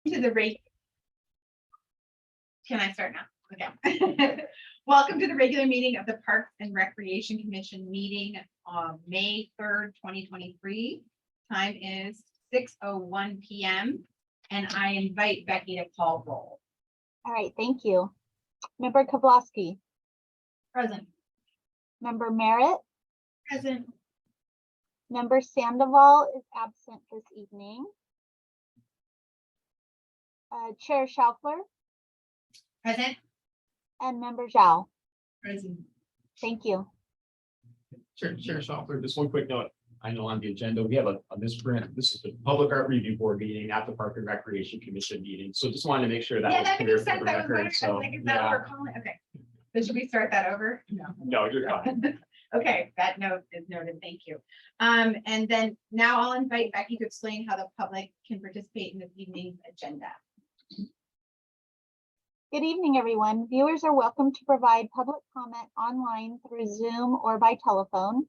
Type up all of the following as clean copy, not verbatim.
To the Can I start now? Okay. Welcome to the regular meeting of the Parks and Recreation Commission meeting on May 3rd, 2023. Time is 6:01 p.m. and I invite Becky to call roll. All right, thank you. Member Kovlowski. Present. Member Merritt. Present. Member Sandoval is absent this evening. Chair Schaufler. Present. And Member Zhao. Present. Thank you. Chair Schaufler, just one quick note. I know on the agenda, we have a misprint. This is the Public Art Review Board meeting, not the Park and Recreation Commission meeting. So just wanted to make sure that Yeah, was that clear makes for sense. the I was record. wondering, So, like, is that what we're calling it? Okay. So should we start that over? no, you're fine. Okay, that note is noted. Thank you. And then now I'll invite Becky to explain how the public can participate in this evening's agenda. Good evening, everyone. Viewers are welcome to provide public comment online through Zoom or by telephone.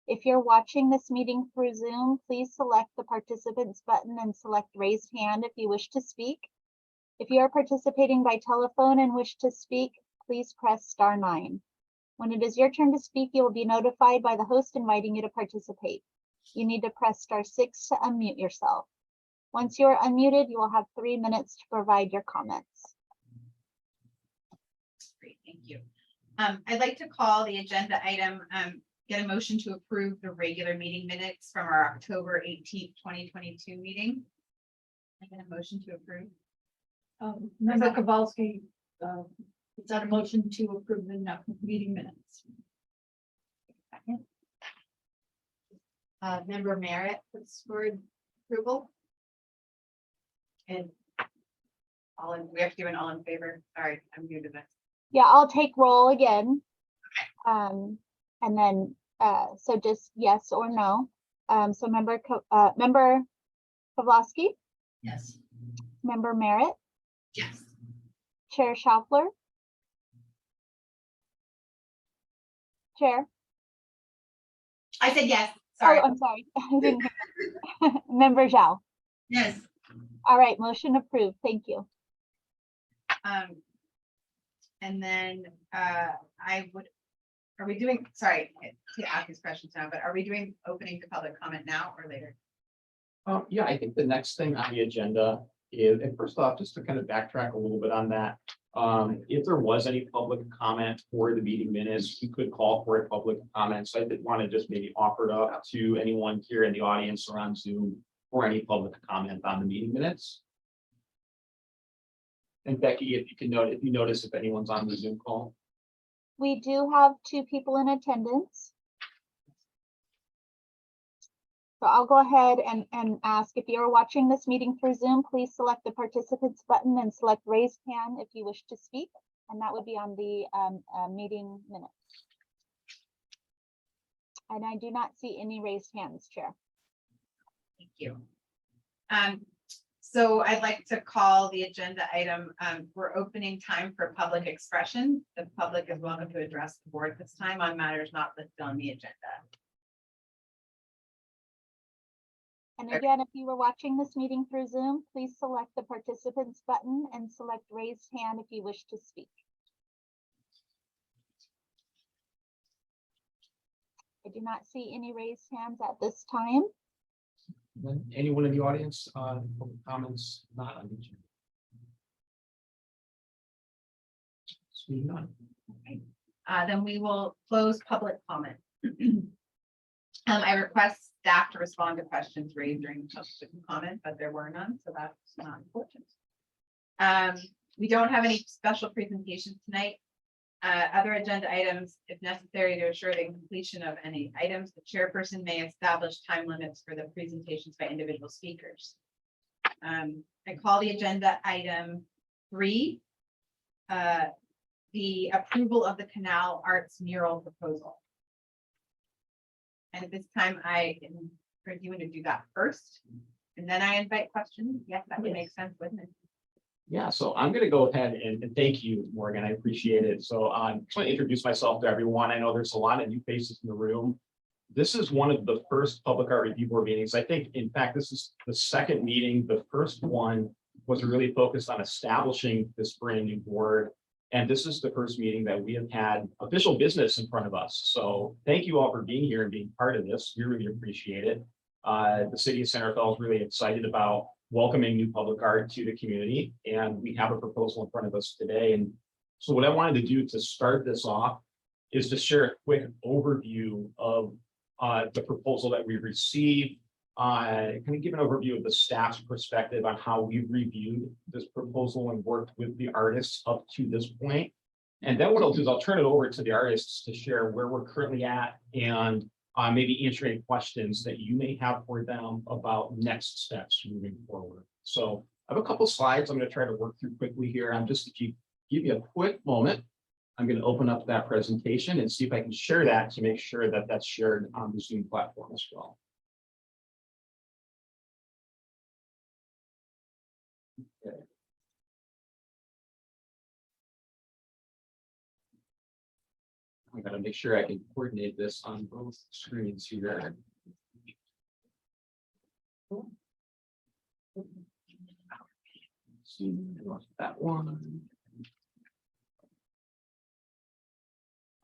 If you're watching this meeting through Zoom, please select the participants button and select raised hand if you wish to speak. If you are participating by telephone and wish to speak, please press *9. When it is your turn to speak, you will be notified by the host inviting you to participate. You need to press *6 to unmute yourself. Once you are unmuted, you will have 3 minutes to provide your comments. Great, thank you. I'd like to call the agenda item, get a motion to approve the regular meeting minutes from our October 18th, 2022 meeting. I get a motion to approve. Member Kowalski, is that a motion to approve the meeting minutes? Second. Member Merritt puts for approval. And we have to do an all in favor. Sorry, I'm new to this. Yeah, I'll take roll again. And then, so just yes or no. So member Kovlowski, Yes. member Merritt, Yes. Chair Schaufler. Chair. I said yes. Sorry. Oh, I'm sorry. I didn't hear. Member Zhao. Yes. All right, motion approved. Thank you. And then are we doing, sorry to ask these questions now, but are we doing opening to public comment now or later? Yeah, I think the next thing on the agenda is, and first off, just to kind of backtrack a little bit on that. If there was any public comment for the meeting minutes, we could call for a public comment. So I did want to just maybe offer it up to anyone here in the audience or on Zoom for any public comment on the meeting minutes. And Becky, if you can note, if you notice if anyone's on the Zoom call. We do have 2 people in attendance. So I'll go ahead and ask, if you're watching this meeting through Zoom, please select the participants button and select raised hand if you wish to speak. And that would be on the meeting minutes. And I do not see any raised hands, Chair. Thank you. So I'd like to call the agenda item, we're opening time for public expression. The public is welcome to address the board this time on matters not listed on the agenda. And again, if you were watching this meeting through Zoom, please select the participants button and select raised hand if you wish to speak. I do not see any raised hands at this time. Anyone in the audience, public comments not on the agenda? Seeing none. Okay. Then we will close public comment. I request staff to respond to questions raised during public comment, but there were none, so that's not important. We don't have any special presentations tonight. Other agenda items, if necessary to assure the completion of any items, the chairperson may establish time limits for the presentations by individual speakers. I call the agenda item 3, the approval of the Canal Arts mural proposal. And at this time, I encourage you to do that first, and then I invite questions. Yes, that would make sense, wouldn't it? Yeah, so I'm going to go ahead and thank you, Morgan. I appreciate it. So I just want to introduce myself to everyone. I know there's a lot of new faces in the room. This is one of the first Public Art Review Board meetings. I think, in fact, this is the second meeting. The first one was really focused on establishing this brand new board. And this is the first meeting that we have had official business in front of us. So thank you all for being here and being part of this. We really appreciate it. The city of Centerville is really excited about welcoming new public art to the community. And we have a proposal in front of us today. And so what I wanted to do to start this off is to share a quick overview of the proposal that we received. Kind of give an overview of the staff's perspective on how we've reviewed this proposal and worked with the artists up to this point. And then what I'll do is I'll turn it over to the artists to share where we're currently at and maybe answer any questions that you may have for them about next steps moving forward. So I have a couple slides I'm going to try to work through quickly here. I'm just to give you a quick moment. I'm going to open up that presentation and see if I can share that to make sure that that's shared on the Zoom platform as well. Okay. I'm going to make sure I can coordinate this on both screens here. See that one.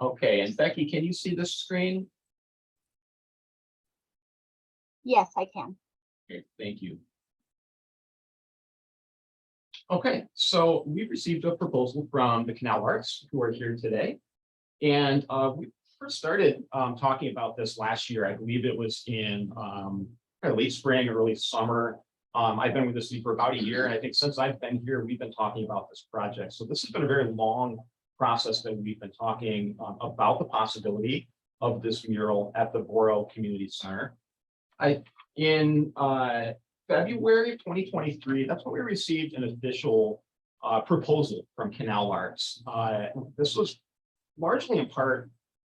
Okay, and Becky, can you see this screen? Yes, I can. Okay, thank you. Okay, so we've received a proposal from the Canal Arts, who are here today. And we first started talking about this last year. I believe it was in kind of late spring, early summer. I've been with the city for about a year, and I think since I've been here, we've been talking about this project. So this has been a very long process that we've been talking about the possibility of this mural at the Borough Community Center. In February of 2023, that's when we received an official proposal from Canal Arts. This was largely in part,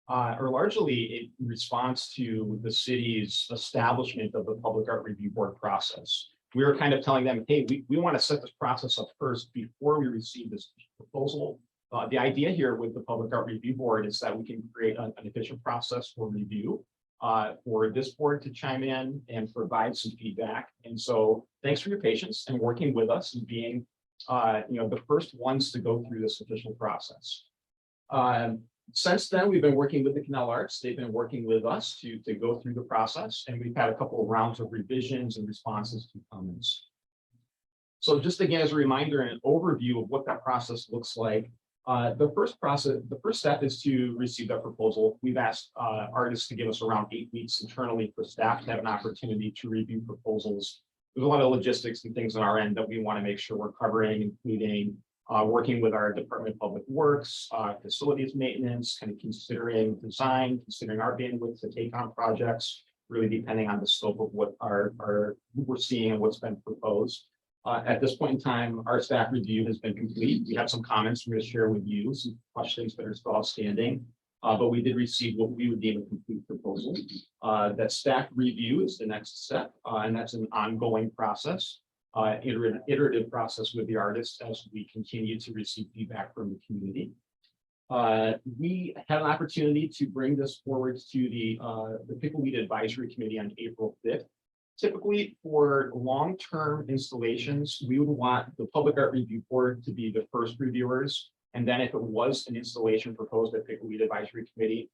or largely in response to the city's establishment of the Public Art Review Board process. We were kind of telling them, hey, we want to set this process up first before we receive this proposal. The idea here with the Public Art Review Board is that we can create an efficient process for review for this board to chime in and provide some feedback. And so thanks for your patience and working with us and being the first ones to go through this official process. Since then, we've been working with the Canal Arts. They've been working with us to go through the process, and we've had a couple of rounds of revisions and responses to comments. So just again, as a reminder and an overview of what that process looks like, the first step is to receive that proposal. We've asked artists to give us around 8 weeks internally for staff to have an opportunity to review proposals. There's a lot of logistics and things on our end that we want to make sure we're covering, including working with our Department of Public Works, facilities maintenance, kind of considering design, considering our bandwidth to take on projects, really depending on the scope of what we're seeing and what's been proposed. At this point in time, our staff review has been complete. We have some comments we're going to share with you, some questions that are still outstanding, but we did receive what we would deem a complete proposal. That staff review is the next step, and that's an ongoing process. Iterative process with the artists as we continue to receive feedback from the community. We had an opportunity to bring this forward to the Pickleweed Advisory Committee on April 5th. Typically, for long-term installations, we would want the Public Art Review Board to be the first reviewers. And then if it was an installation proposed at Pickleweed Advisory Committee,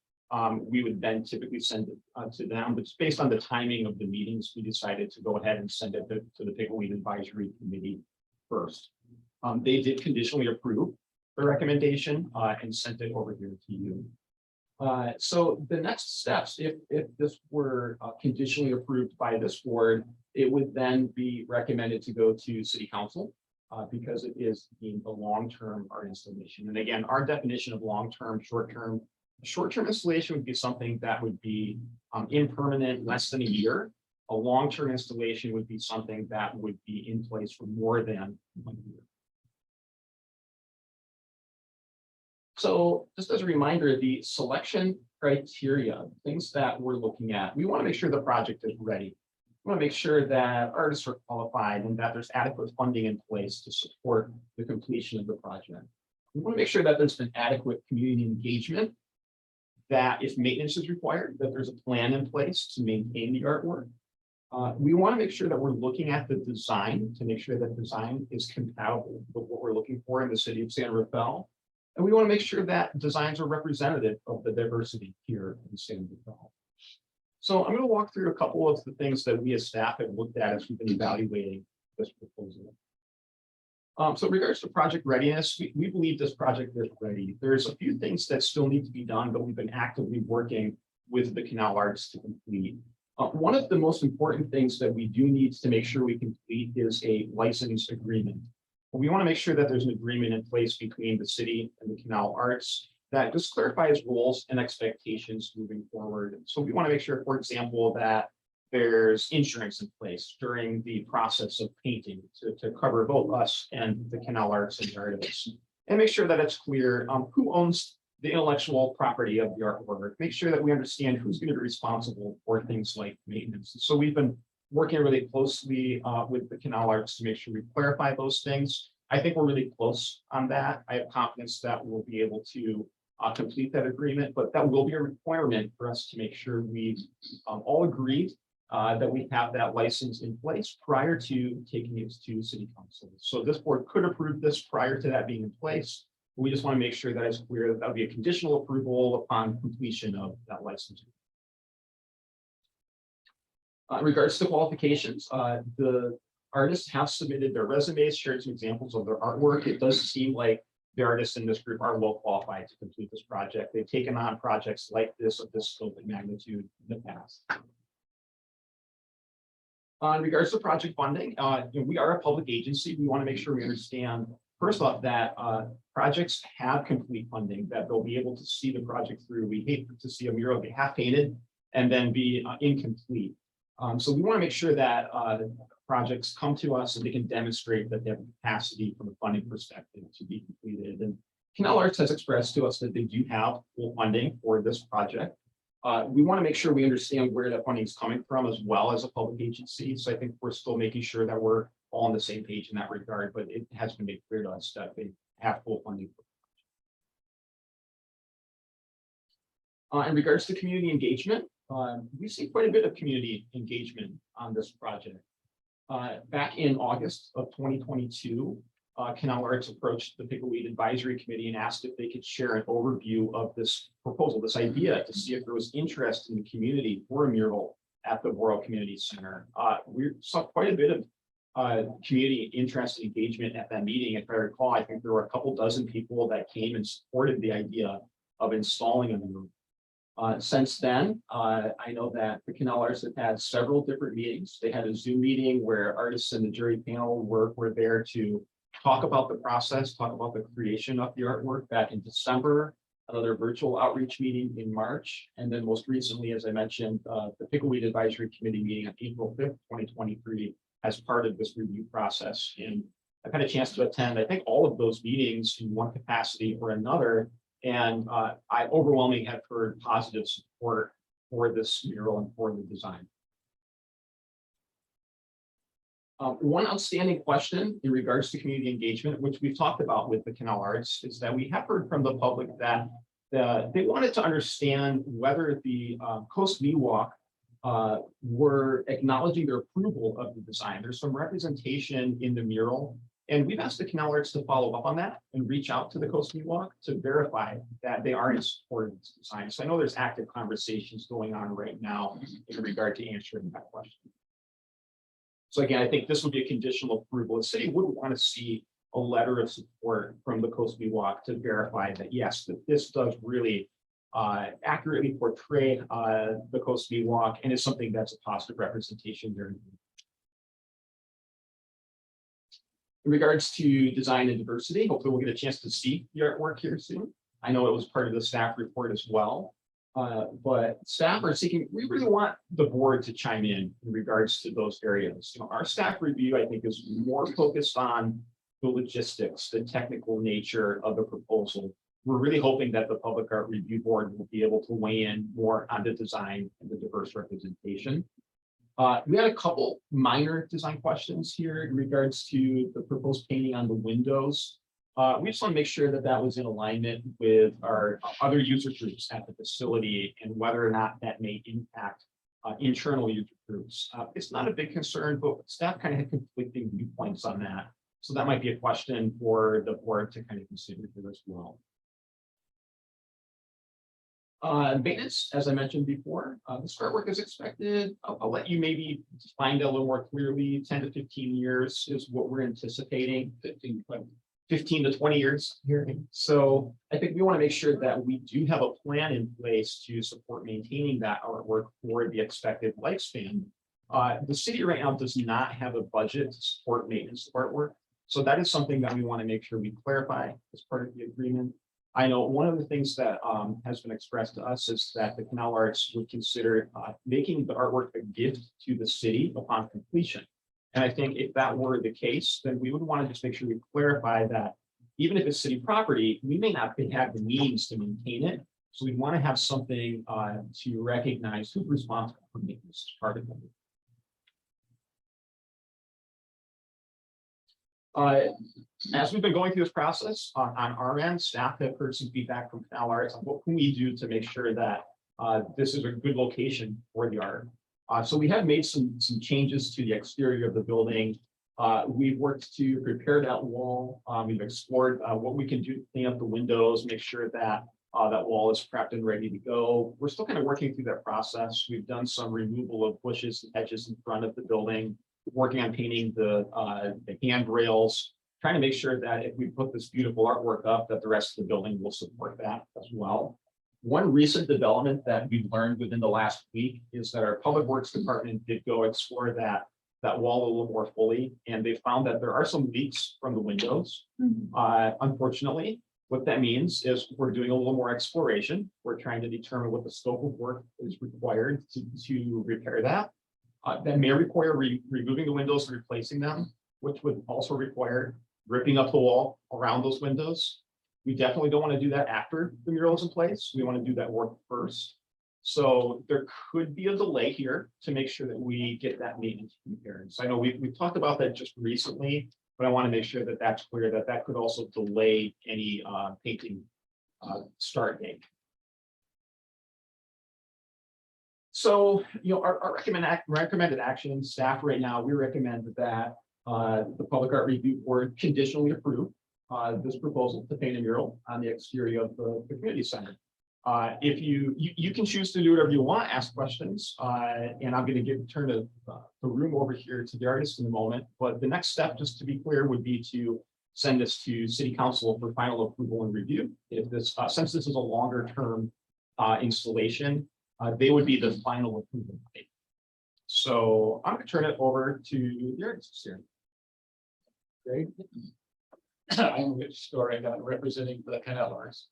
we would then typically send it to them. But based on the timing of the meetings, we decided to go ahead and send it to the Pickleweed Advisory Committee first. They did conditionally approve the recommendation and sent it over here to you. So the next steps, if this were conditionally approved by this board, it would then be recommended to go to City Council because it is deemed a long-term art installation. And again, our definition of long-term, short-term installation would be something that would be impermanent, less than a year. A long-term installation would be something that would be in place for more than 1 year. So just as a reminder, the selection criteria, things that we're looking at, we want to make sure the project is ready. We want to make sure that artists are qualified and that there's adequate funding in place to support the completion of the project. We want to make sure that there's been adequate community engagement, that if maintenance is required, that there's a plan in place to maintain the artwork. We want to make sure that we're looking at the design to make sure that design is compatible with what we're looking for in the city of San Rafael. And we want to make sure that designs are representative of the diversity here in San Rafael. So I'm going to walk through a couple of the things that we as staff have looked at as we've been evaluating this proposal. So in regards to project readiness, we believe this project is ready. There's a few things that still need to be done, but we've been actively working with the Canal Arts to complete. One of the most important things that we do need to make sure we complete is a license agreement. We want to make sure that there's an agreement in place between the city and the Canal Arts that just clarifies roles and expectations moving forward. So we want to make sure, for example, that there's insurance in place during the process of painting to cover both us and the Canal Arts and the artists. And make sure that it's clear who owns the intellectual property of the artwork. Make sure that we understand who's going to be responsible for things like maintenance. So we've been working really closely with the Canal Arts to make sure we clarify those things. I think we're really close on that. I have confidence that we'll be able to complete that agreement, but that will be a requirement for us to make sure we all agreed that we have that license in place prior to taking it to City Council. So this board could approve this prior to that being in place. We just want to make sure that it's clear that that'll be a conditional approval upon completion of that license. In regards to qualifications, the artists have submitted their resumes, shared some examples of their artwork. It does seem like the artists in this group are well qualified to complete this project. They've taken on projects like this of this scope and magnitude in the past. In regards to project funding, we are a public agency. We want to make sure we understand, first off, that projects have complete funding, that they'll be able to see the project through. We hate to see a mural get half painted and then be incomplete. So we want to make sure that projects come to us and they can demonstrate that they have capacity from a funding perspective to be completed. And Canal Arts has expressed to us that they do have full funding for this project. We want to make sure we understand where that funding is coming from as well as a public agency. So I think we're still making sure that we're all on the same page in that regard, but it has been made clear to us that they have full funding. In regards to community engagement, we see quite a bit of community engagement on this project. Back in August of 2022, Canal Arts approached the Pickleweed Advisory Committee and asked if they could share an overview of this proposal, this idea, to see if there was interest in the community for a mural at the World Community Center. We saw quite a bit of community interest and engagement at that meeting. If I recall, I think there were a couple dozen people that came and supported the idea of installing a mural. Since then, I know that the Canal Arts have had several different meetings. They had a Zoom meeting where artists and the jury panel were there to talk about the process, talk about the creation of the artwork back in December, another virtual outreach meeting in March, and then most recently, as I mentioned, the Pickleweed Advisory Committee meeting on April 5th, 2023, as part of this review process. And I've had a chance to attend, I think, all of those meetings in one capacity or another. And I overwhelmingly have heard positive support for this mural and for the design. One outstanding question in regards to community engagement, which we've talked about with the Canal Arts, is that we have heard from the public that they wanted to understand whether the Coast View Walk were acknowledging their approval of the design. There's some representation in the mural, and we've asked the Canal Arts to follow up on that and reach out to the Coast View Walk to verify that they are in support of this design. So I know there's active conversations going on right now in regard to answering that question. So again, I think this would be a conditional approval. The city would want to see a letter of support from the Coast View Walk to verify that, yes, that this does really accurately portray the Coast View Walk and is something that's a positive representation there. In regards to design and diversity, hopefully we'll get a chance to see the artwork here soon. I know it was part of the staff report as well. But staff are seeking, we really want the board to chime in regards to those areas. You know, our staff review, I think, is more focused on the logistics, the technical nature of the proposal. We're really hoping that the Public Art Review Board will be able to weigh in more on the design and the diverse representation. We had a couple minor design questions here in regards to the proposed painting on the windows. We just want to make sure that that was in alignment with our other user groups at the facility and whether or not that may impact internal user groups. It's not a big concern, but staff kind of had conflicting viewpoints on that. So that might be a question for the board to kind of consider here as well. Maintenance, as I mentioned before, the start work is expected. I'll let you maybe find out a little more clearly. 10 to 15 years is what we're anticipating. 15 to 20 years here. So I think we want to make sure that we do have a plan in place to support maintaining that artwork for the expected lifespan. The city right now does not have a budget to support maintenance of artwork. So that is something that we want to make sure we clarify as part of the agreement. I know one of the things that has been expressed to us is that the Canal Arts would consider making the artwork a gift to the city upon completion. And I think if that were the case, then we would want to just make sure we clarify that even if it's city property, we may not have the means to maintain it. So we want to have something to recognize who's responsible for maintenance as part of it. As we've been going through this process on our end, staff have heard some feedback from Canal Arts on what can we do to make sure that this is a good location for the art. So we have made some changes to the exterior of the building. We've worked to prepare that wall. We've explored what we can do to clean up the windows, make sure that that wall is prepped and ready to go. We're still kind of working through that process. We've done some removal of bushes and hedges in front of the building, working on painting the handrails, trying to make sure that if we put this beautiful artwork up, that the rest of the building will support that as well. One recent development that we've learned within the last week is that our Public Works Department did go explore that wall a little more fully, and they found that there are some leaks from the windows. Unfortunately, what that means is we're doing a little more exploration. We're trying to determine what the scope of work is required to repair that. That may require removing the windows and replacing them, which would also require ripping up the wall around those windows. We definitely don't want to do that after the mural is in place. We want to do that work first. So there could be a delay here to make sure that we get that maintenance repaired. So I know we've talked about that just recently, but I want to make sure that that's clear, that that could also delay any painting start date. So, you know, our recommended action, staff right now, we recommend that the Public Art Review Board conditionally approve this proposal to paint a mural on the exterior of the community center. If you can choose to do whatever you want, ask questions, and I'm going to turn the room over here to the artist in a moment. But the next step, just to be clear, would be to send this to City Council for final approval and review. If this, since this is a longer term installation, they would be the final approval. So I'm going to turn it over to the artist here. Great. I'm Rich Story, representing the Canal Arts.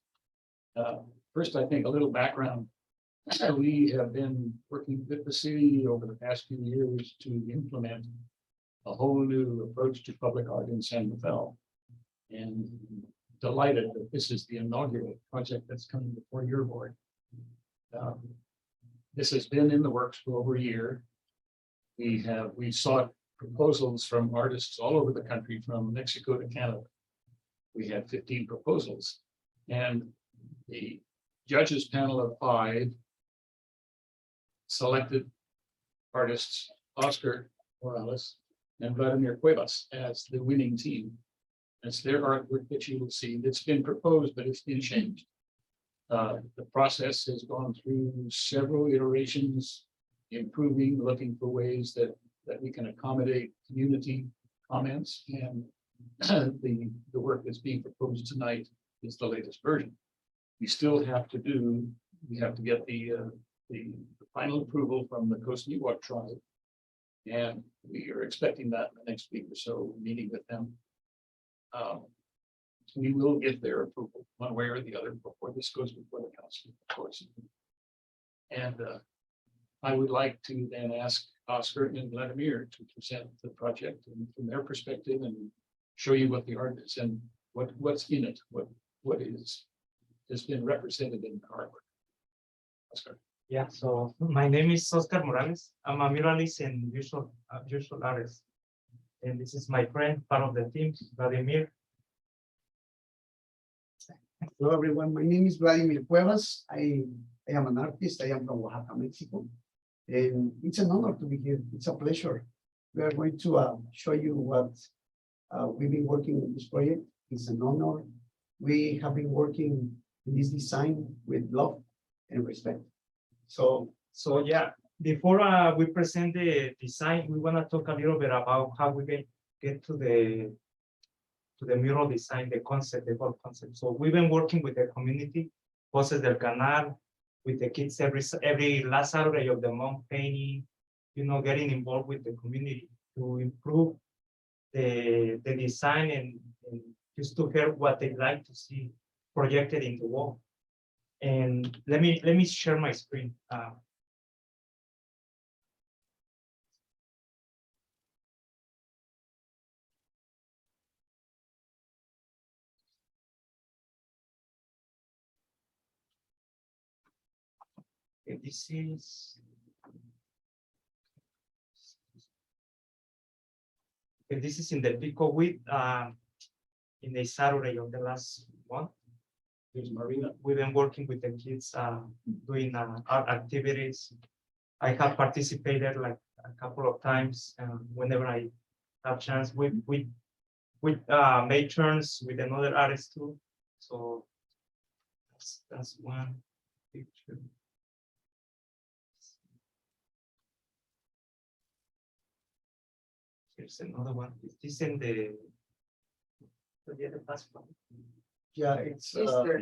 First, I think a little background. We have been working with the city over the past few years to implement a whole new approach to public art in San Rafael. And delighted that this is the inaugural project that's coming before your board. This has been in the works for over a year. We sought proposals from artists all over the country, from Mexico to Canada. We had 15 proposals, and the judges panel of 5 selected artists Oscar Morales and Vladimir Cuevas as the winning team. It's their artwork that you will see. It's been proposed, but it's been changed. The process has gone through several iterations, improving, looking for ways that we can accommodate community comments, and the work that's being proposed tonight is the latest version. We still have to get the final approval from the Coast Miwok tribe, and we are expecting that in the next week or so, meeting with them. We will get their approval one way or the other before this goes before the council, of course. And I would like to then ask Oscar and Vladimir to present the project and from their perspective and show you what the art is and what's in it, what has been represented in the artwork. Oscar. Yeah, so my name is Oscar Morales. I'm a muralist and visual artist. And this is my friend, part of the team, Vladimir. Hello, everyone. My name is Vladimir Cuevas. I am an artist. I am from Oaxaca, Mexico. And it's an honor to be here. It's a pleasure. We are going to show you what we've been working on this project. It's an honor. We have been working in this design with love and respect. So So yeah, before we present the design, we want to talk a little bit about how we get to the mural design, the concept, the whole concept. So we've been working with the community, Voces del Canal, with the kids every last Saturday of the month, painting, getting involved with the community to improve the design and just to hear what they like to see projected in the wall. And let me share my screen. Okay, this is. Okay, this is in the Pico week, in the Saturday of the last month. There's Marina. We've been working with the kids, doing art activities. I have participated like a couple of times, whenever I have chance. We made turns with another artist too. So that's one picture. Here's another one. Is this in the other past one? yeah, it's Easter.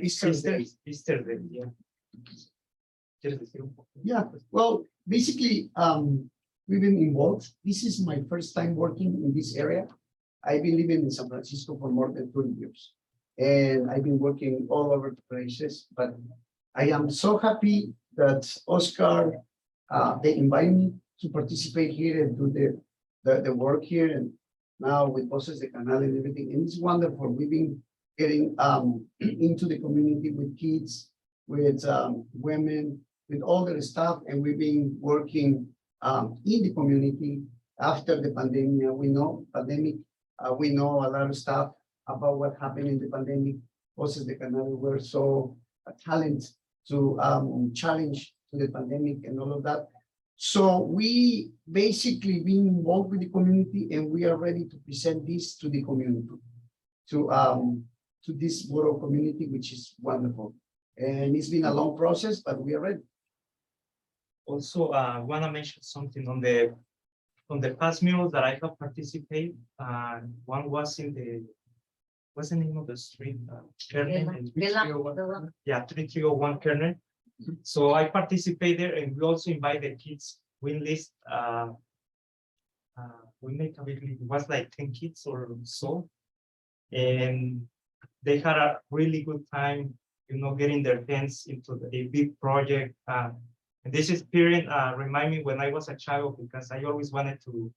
Easter Day, yeah. ¿Quieres decir un poco? Yeah, well, basically, we've been involved. This is my first time working in this area. I've been living in San Francisco for more than 20 years. And I've been working all over the places, but I am so happy that Oscar, they invite me to participate here and do the work here. And now with Voces de Canal and everything, and it's wonderful. We've been getting into the community with kids, with women, with all the staff, and we've been working in the community after the pandemic. We know we know a lot of stuff about what happened in the pandemic. Voces de Canal were so talented to challenge to the pandemic and all of that. So we basically been involved with the community, and we are ready to present this to the community, to this world community, which is wonderful. And it's been a long process, but we are ready. Also, I want to mention something on the past murals that I have participated. One was in what's the name of the street? Kernel. Yeah, 3301 Kernel. So I participated, and we also invite the kids. We list, we make a it was like 10 kids or so, and they had a really good time, getting their hands into a big project. And this experience remind me when I was a child, because I always wanted to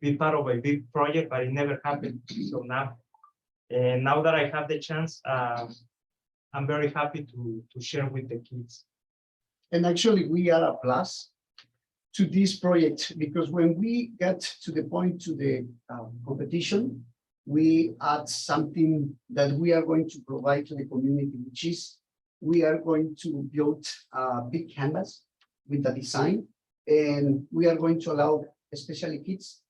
be part of a big project, but it never happened. So now, and now that I have the chance, I'm very happy to share with the kids. And actually, we are a plus to this project, because when we get to the point to the competition, we add something that we are going to provide to the community, which is we are going to build a big canvas with the design, and we are going to allow especially kids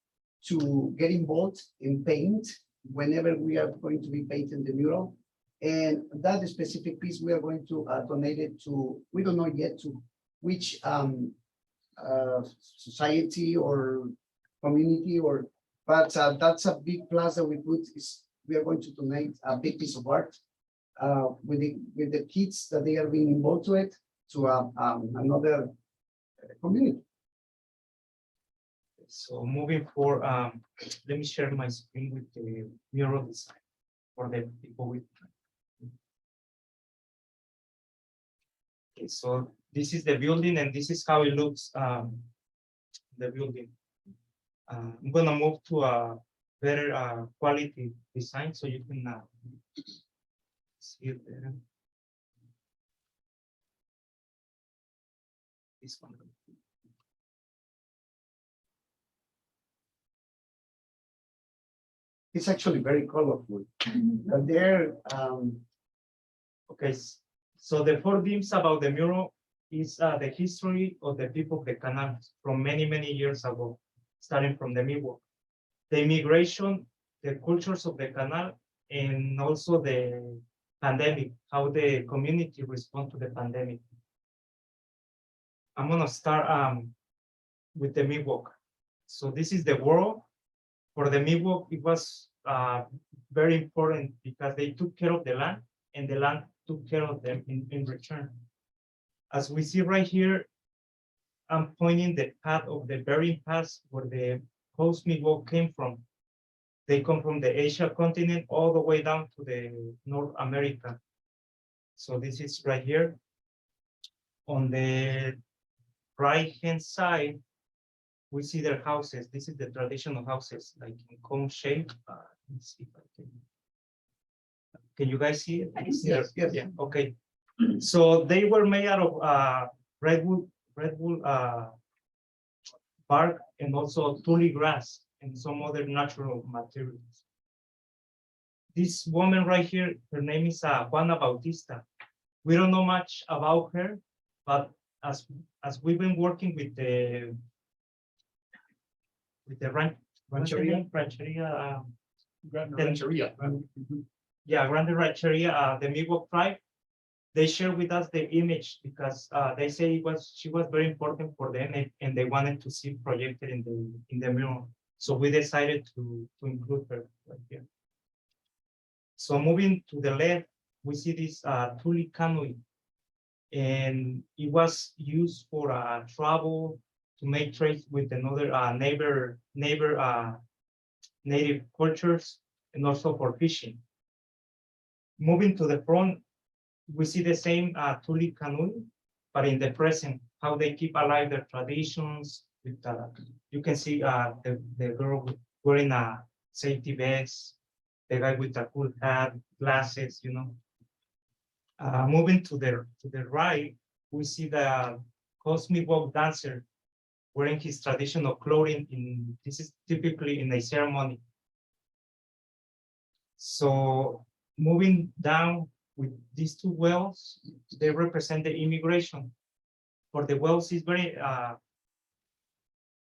to get involved in paint whenever we are going to be painting the mural. And that specific piece, we are going to donate it to, we don't know yet to which society or community, but that's a big plus that we put. Is we are going to donate a big piece of art with the kids that they are being involved to it, to another community. So moving forward, let me share my screen with the mural design for the people with. Okay, so this is the building, and this is how it looks. The building. I'm gonna move to a better quality design, so you can see it there. This one. It's actually very colorful. And there, Okay, so the four themes about the mural is the history of the people of the canal from many, many years ago, starting from the Miwok. The immigration, the cultures of the canal, and also the pandemic, how the community respond to the pandemic. I'm gonna start with the Miwok. So this is the world. For the Miwok, it was very important because they took care of the land and the land took care of them in return. As we see right here, I'm pointing the path of the Bering Pass where the host Miwok came from. They come from the Asia continent all the way down to the North America. So this is right here. On the right-hand side, we see their houses. This is the traditional houses, like in cone shape. Let's see if I can you guys see it? I see Yes, yes. Yeah, okay. So they were made out of redwood bark and also tule grass and some other natural materials. This woman right here, her name is Juana Bautista. We don't know much about her, but as we've been working with the Rancheria. Rancheria, Rancheria. yeah, Grande Rancheria, the Miwok tribe, they share with us the image because they say she was very important for them and they wanted to see projected in the mural. So we decided to include her right here. So moving to the left, we see this tule canoe, and it was used for travel to make trades with another native cultures and also for fishing. Moving to the front, we see the same tule canoe, but in the present, how they keep alive their traditions. With you can see the girl wearing a safety vest, the guy with a cool hat, glasses, you know. Moving to the right, we see the cosmic walk dancer wearing his traditional clothing. This is typically in a ceremony. So moving down with these two wells, they represent the immigration. For the wells, is very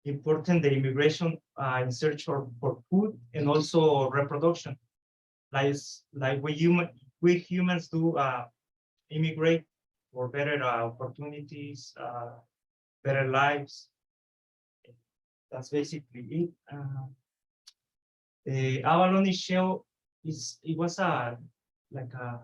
important, the immigration in search for food and also reproduction. Like we humans do immigrate for better opportunities, better lives. That's basically it. The abalone shell was like a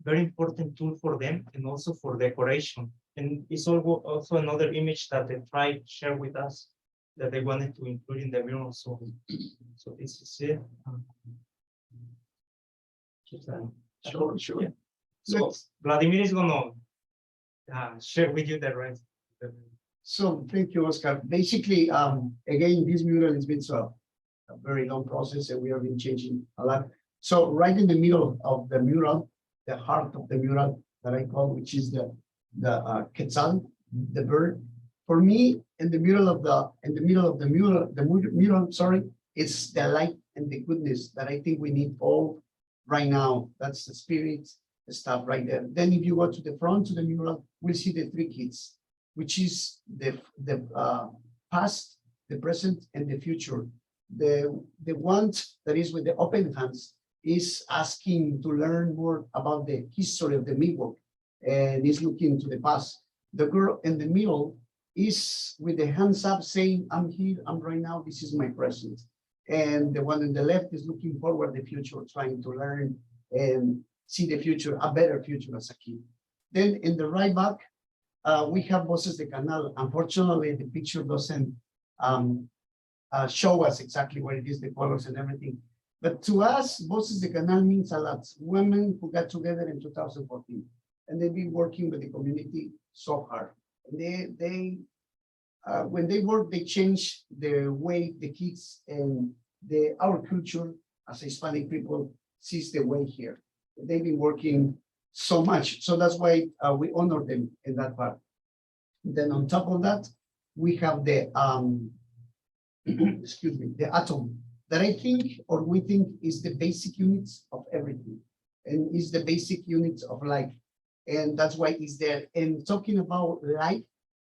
very important tool for them and also for decoration. And it's also another image that the tribe shared with us that they wanted to include in the mural. So this is it. Sure. Yeah. So Vladimir is gonna share with you the rest. So thank you, Oscar. Basically, again, this mural has been a very long process and we have been changing a lot. So right in the middle of the mural, the heart of the mural that I call, which is the quetzal, the bird. For me, in the middle of the mural, sorry, it's the light and the goodness that I think we need all right now. That's the spirit, the stuff right there. Then if you go to the front of the mural, we'll see the three kids, which is the past, the present, and the future. The one that is with the open hands is asking to learn more about the history of the Miwok and is looking to the past. The girl in the middle is with the hands up saying, I'm here, I'm right now, this is my present. And the one on the left is looking forward the future, trying to learn and see the future, a better future as a kid. Then in the right back, we have Voces de Canal. Unfortunately, the picture doesn't show us exactly what it is, the colors and everything. But to us, Voces de Canal means a lot. Women who got together in 2014, and they've been working with the community so hard. And when they work, they change the way the kids and our culture as Hispanic people sees the way here. They've been working so much. So that's why we honor them in that part. Then on top of that, we have the, excuse me, the atom that I think, or we think is the basic units of everything and is the basic units of life. And that's why it's there. And talking about life,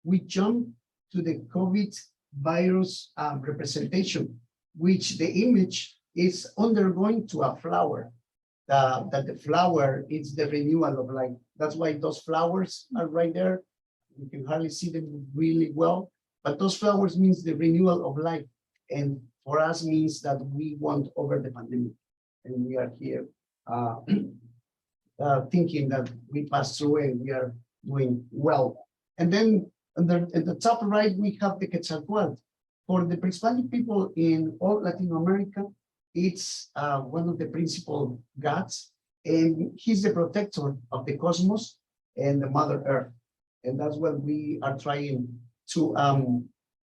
we jump to the COVID virus representation, which the image is undergoing to a flower. That the flower is the renewal of life. That's why those flowers are right there. You can hardly see them really well, but those flowers means the renewal of life. And for us means that we want over the pandemic. And we are here thinking that we passed through and we are doing well. And then at the top right, we have the Quetzalcoatl. For the Hispanic people in all Latin America, it's one of the principal gods, and he's the protector of the cosmos and the Mother Earth. And that's what we are trying to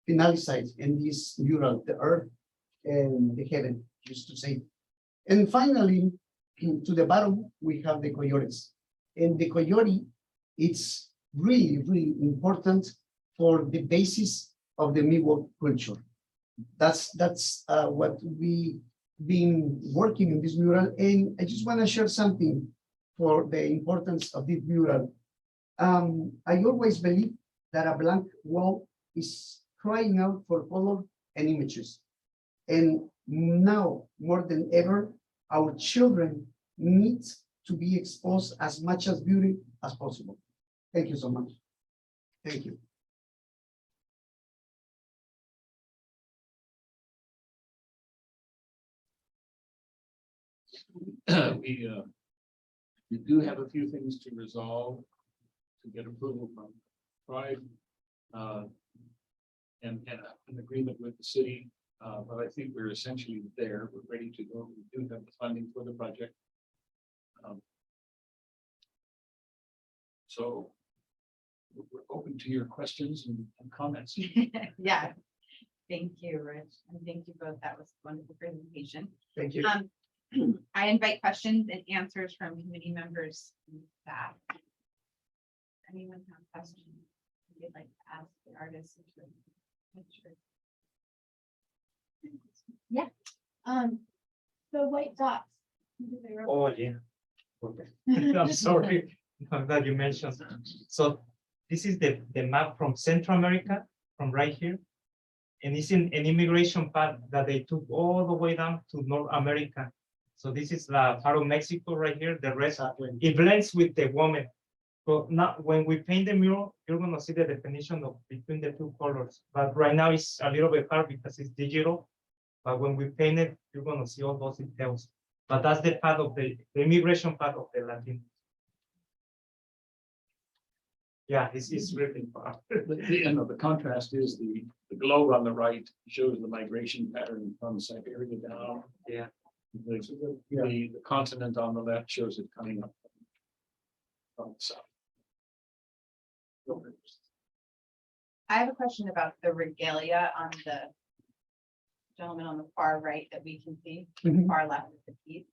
finalize in this mural, the earth and the heaven, just to say. And finally, to the bottom, we have the coyotes. And the coyote, it's really, really important for the basis of the Miwok culture. That's what we been working in this mural. And I just want to share something for the importance of this mural. I always believe that a blank wall is crying out for color and images. And now more than ever, our children need to be exposed as much as beauty as possible. Thank you so much. Thank you. We do have a few things to resolve to get approval from Pride and an agreement with the city. But I think we're essentially there. We're ready to go. We do have the funding for the project. So we're open to your questions and comments. Yeah. Thank you, Rich, and thank you both. That was a wonderful presentation. Thank you. I invite questions and answers from committee members and staff. Anyone have questions you'd like to ask the artist? Yeah. The white dots. who do they represent? Oh, yeah. Okay. I'm sorry, I'm glad you mentioned. So this is the map from Central America, from right here. And it's in an immigration path that they took all the way down to North America. So this is part of Mexico right here. The rest, it blends with the woman. So now when we paint the mural, you're gonna see the definition of between the two colors. But right now it's a little bit hard because it's digital. But when we paint it, you're gonna see all those details. But that's the part of the immigration part of the Latin. Yeah, it's really far. The contrast is the globe on the right shows the migration pattern from Siberia down. Yeah. The continent on the left shows it coming up from the south. I have a question about the regalia on the gentleman on the far right that we can see, Mhm. far left of the piece.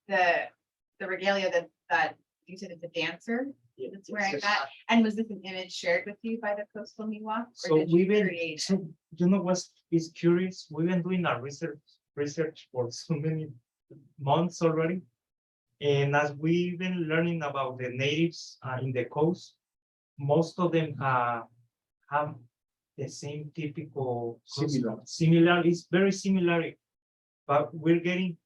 The regalia that you said it's a dancer that's wearing that, and was this an image shared with you by the coastal Miwok? So we've been, create it? so you know what's is curious? We've been doing our research for so many months already. And as we've been learning about the natives in the coast, most of them have the same typical similar. It's very similar, but we're getting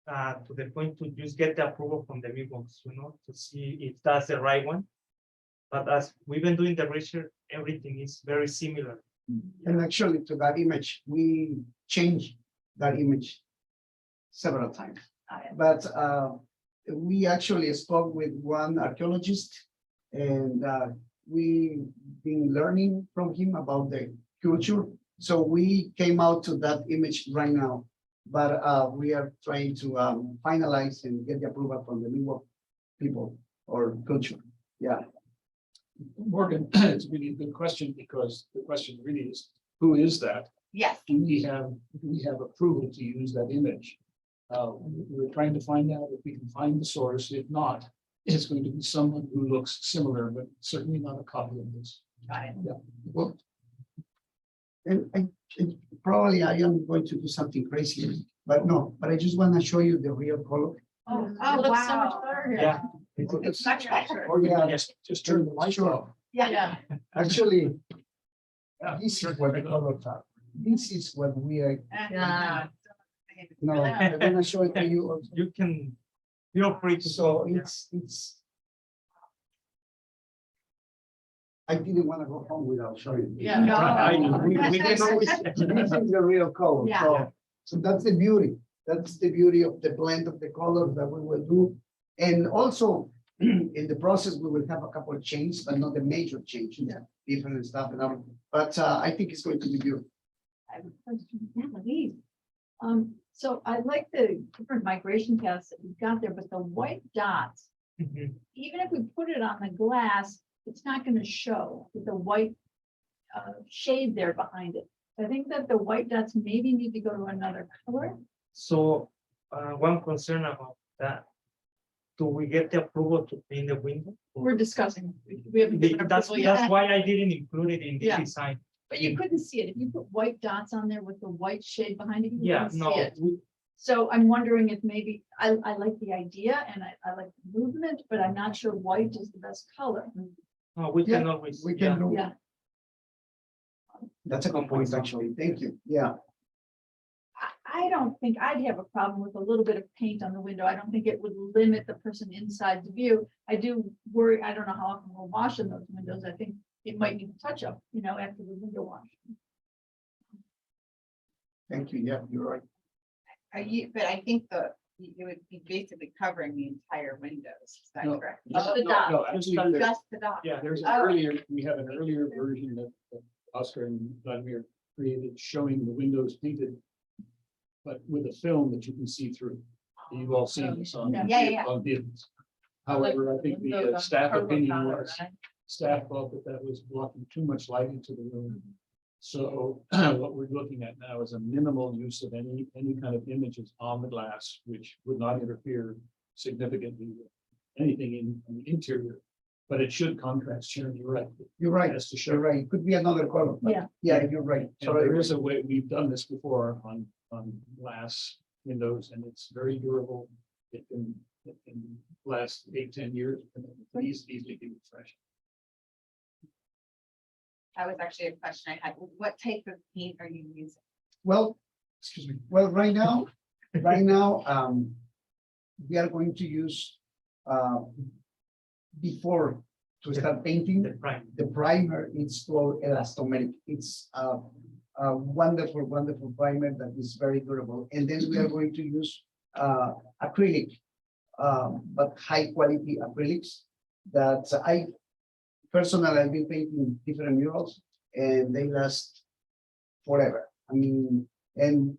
to the point to just get the approval from the Miwoks, to see if that's the right one. But as we've been doing the research, everything is very similar. And actually to that image, we changed that image several times. But we actually spoke with one archaeologist, and we've been learning from him about the culture. So we came out to that image right now, but we are trying to finalize and get the approval from the Miwok people or culture. Yeah. Morgan, it's really a good question, because the question really is, who is that? Yes, Do we have approval to use that image? We're trying to find out if we can find the source. If not, it's going to be someone who looks similar, but certainly not a copy of this. got it. Well, and probably I am going to do something crazy, but no, but I just want to show you the real color. Oh, Oh, it looks so wow. much better here. Yeah, It's much better. Oh, yeah, Just turn the lights Sure. off. Yeah. actually, Yeah, this is turn what the it on. colors are. This is what we are, Yeah. no, I'm gonna show it to you. also. You can feel free to. So yeah. it's. I didn't wanna go home without showing. you. Yeah. No. We can always. This is the real color, Yeah. so that's the beauty, that's the beauty of the blend of the colors that we will do. And also, in the process, we will have a couple of changes, but not the major changes, different stuff and all, but I think it's going to be beautiful. I have a question. Yeah, please. So I like the different migration paths that you've got there, but the white dots, Mhm. even if we put it on the glass, it's not gonna show with the white shade there behind it. I think that the white dots maybe need to go to another color. So, one concern about that. Do we get the approval to paint the window? We're discussing, we haven't given That's, approval yet, that's why I didn't include it in the Yeah. design. but you couldn't see it. If you put white dots on there with the white shade behind it, you Yeah, couldn't no, see it. So I'm wondering if maybe, I like the idea and I like the movement, but I'm not sure white is the best color. no, we Yeah, can always. We can do, Yeah, that's a good point, actually, thank you, yeah. I don't think I'd have a problem with a little bit of paint on the window. I don't think it would limit the person inside's view. I do worry, I don't know how often we're washing those windows. I think it might need a touch up, after the window wash. Thank you, yeah, you're right. But I think it would be basically covering the entire windows, is that No. correct? Just the dot. No, actually, there- Just the dot. yeah, there's an Oh. earlier, we have an earlier version that Oscar and Vladimir created showing the windows painted, but with a film that you can see through. You've all seen this on. Yeah. on videos. However, I think the staff opinion was, staff thought that that was blocking too much light into the room. So what we're looking at now is a minimal use of any kind of images on the glass, which would not interfere significantly with anything in the interior. But it should contrast, Sharon, you're right. You're right, Has to show. you're right, could be another color. but Yeah. Yeah, you're right. And there is a way, we've done this before on glass windows, and it's very durable. It can last 8-10 years, and it can easily be refreshed. That was actually a question I had. What type of paint are you using? Well, excuse me, well, right now, we are going to use, before to start painting, The prime. the primer is called elastomeric. It's a wonderful, wonderful primer that is very durable. And then we are going to use acrylic, but high quality acrylics that I personally, I've been painting different murals and they last forever. I mean, and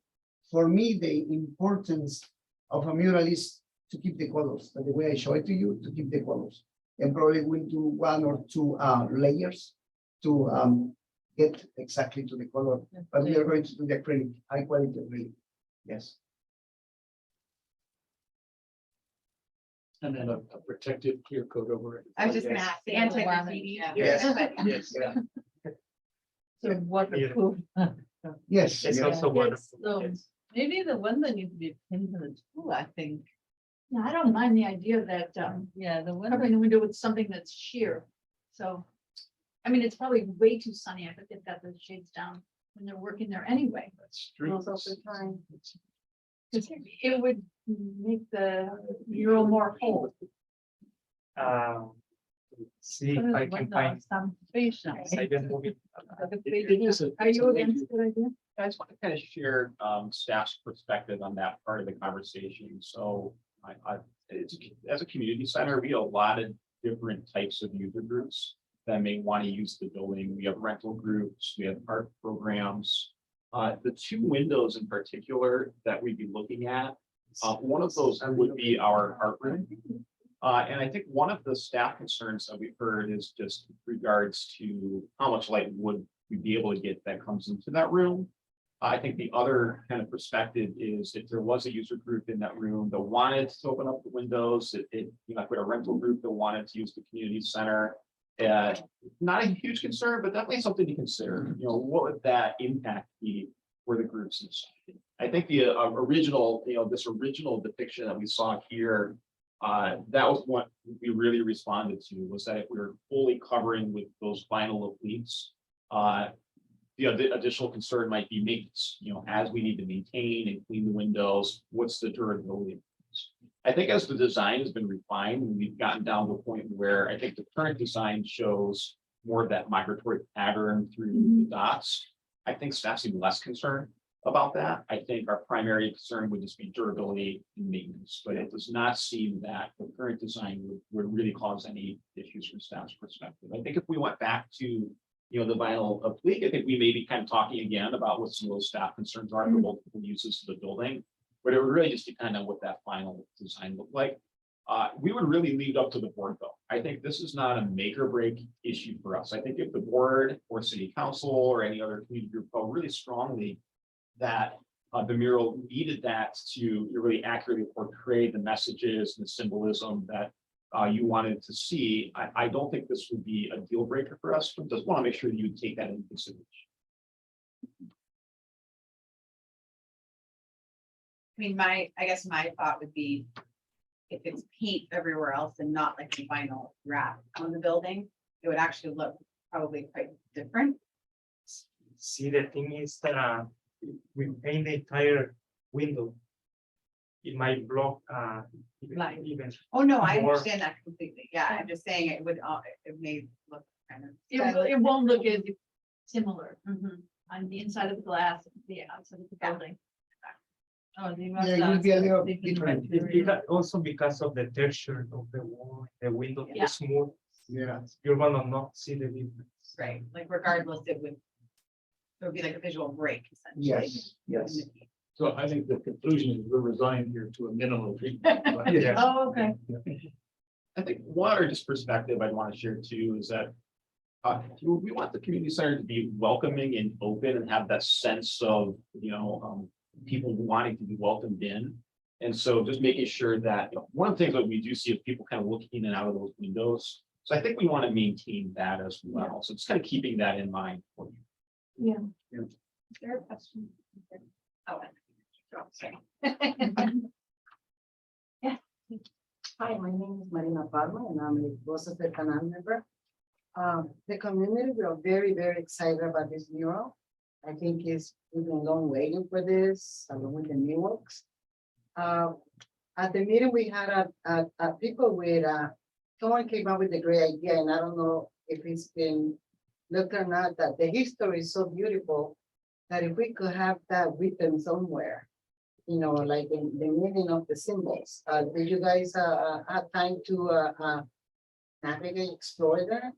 for me, the importance of a mural is to keep the colors, but the way I show it to you, to keep the colors. And probably we'll do 1 or 2 layers to get exactly to the color, but we are going to do the acrylic, high quality acrylic. Yes. And then a protective clear coat over it. I was just gonna Yes. ask the anti-graffiti. Yes. but- Yes, yeah. So waterproof. Yes. It's yes. also wonderful. So Maybe the window needs to be pinned too, I think. yeah, I don't mind the idea that Yeah, the window. covering the window with something that's sheer. So, I mean, it's probably way too sunny. I bet they've got those shades down when they're working there anyway. That's true. Those also trying. It would make the mural more whole. See if I can find. Some facial. I can move it. It is a- Are it's a you major- against that idea? I just want to kind of share staff's perspective on that part of the conversation. So as a community center, we have a lot of different types of user groups that may want to use the building. We have rental groups, we have art programs. The 2 windows in particular that we'd be looking at, one of those would be our art room. And I think one of the staff concerns that we've heard is just regards to how much light would we be able to get that comes into that room. I think the other kind of perspective is if there was a user group in that room that wanted to open up the windows, like with a rental group that wanted to use the community center. Not a huge concern, but definitely something to consider. What would that impact be for the groups inside? I think the original, this original depiction that we saw here That was what we really responded to, was that if we were fully covering with those vinyl obliques, the additional concern might be maintenance, as we need to maintain and clean the windows, what's the durability? I think as the design has been refined, and we've gotten down to a point where I think the current design shows more of that migratory pattern through the dots. I think staff's even less concerned about that. I think our primary concern would just be durability and maintenance, but it does not seem that the current design would really cause any issues from staff's perspective. I think if we went back to, the vinyl oblique, I think we may be kind of talking again about what some of those staff concerns are for multiple uses of the building. But it would really just depend on what that final design looked like. We would really leave it up to the board, though. I think this is not a make or break issue for us. I think if the board or city council or any other community group felt really strongly that the mural needed that to really accurately portray the messages and the symbolism that you wanted to see, I don't think this would be a deal breaker for us, but just want to make sure that you take that into consideration. I mean, I guess my thought would be, if it's paint everywhere else and not like a vinyl wrap on the building, it would actually look probably quite different. See, the thing is that we paint the entire window. It might block Light. even. Oh, no, I More- understand that completely. Yeah, I'm just saying it would, it may look kind of. It won't look as similar Mhm. on the inside of the glass, and the outside of the building. Oh, they Yeah, it will be a little different. Also because of the texture of the wall, the window Yeah. is smooth, Yeah. you're gonna not see the difference. Right, like regardless, it would be like a visual break essentially. Yes, yes. So I think the conclusion is we're resigned here to a minimal treatment. Yeah. Oh, okay. I think one other just perspective I'd want to share too is that we want the community center to be welcoming and open and have that sense of, people wanting to be welcomed in. And so just making sure that, one of the things that we do see is people kind of looking in and out of those windows. So I think we want to maintain that as well. So just kind of keeping that in mind for you. Is there a question? Oh, sorry. Hi, my name is Marina Palma and I'm a Voces del Canal member. The community, we are very, very excited about this mural. I think we've been long waiting for this, along with the new works. At the meeting, we had people with, someone came up with a great idea, and I don't know if it's been looked or not, that the history is so beautiful that if we could have that written somewhere, like the meaning of the symbols. Did you guys have time to navigate, explore that?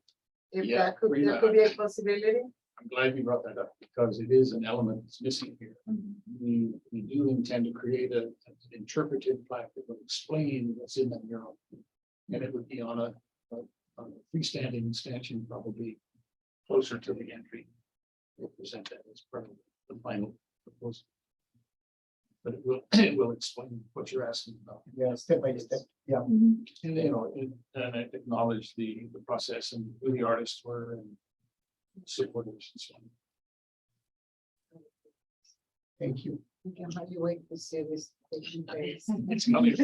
If Yeah, that could we, be a possibility? I'm glad you brought that up because it is an element that's missing here. We do intend to create an interpretive plaque that will explain what's in that mural. And it would be on a freestanding stanchion, probably closer to the entry. We'll present that as part of the final proposal. But it will explain what you're asking about. Yeah, step by step. Yeah. And and acknowledge the process and who the artists were and supporters and so on. Thank you. We can hardly wait to see this taking place. It's coming.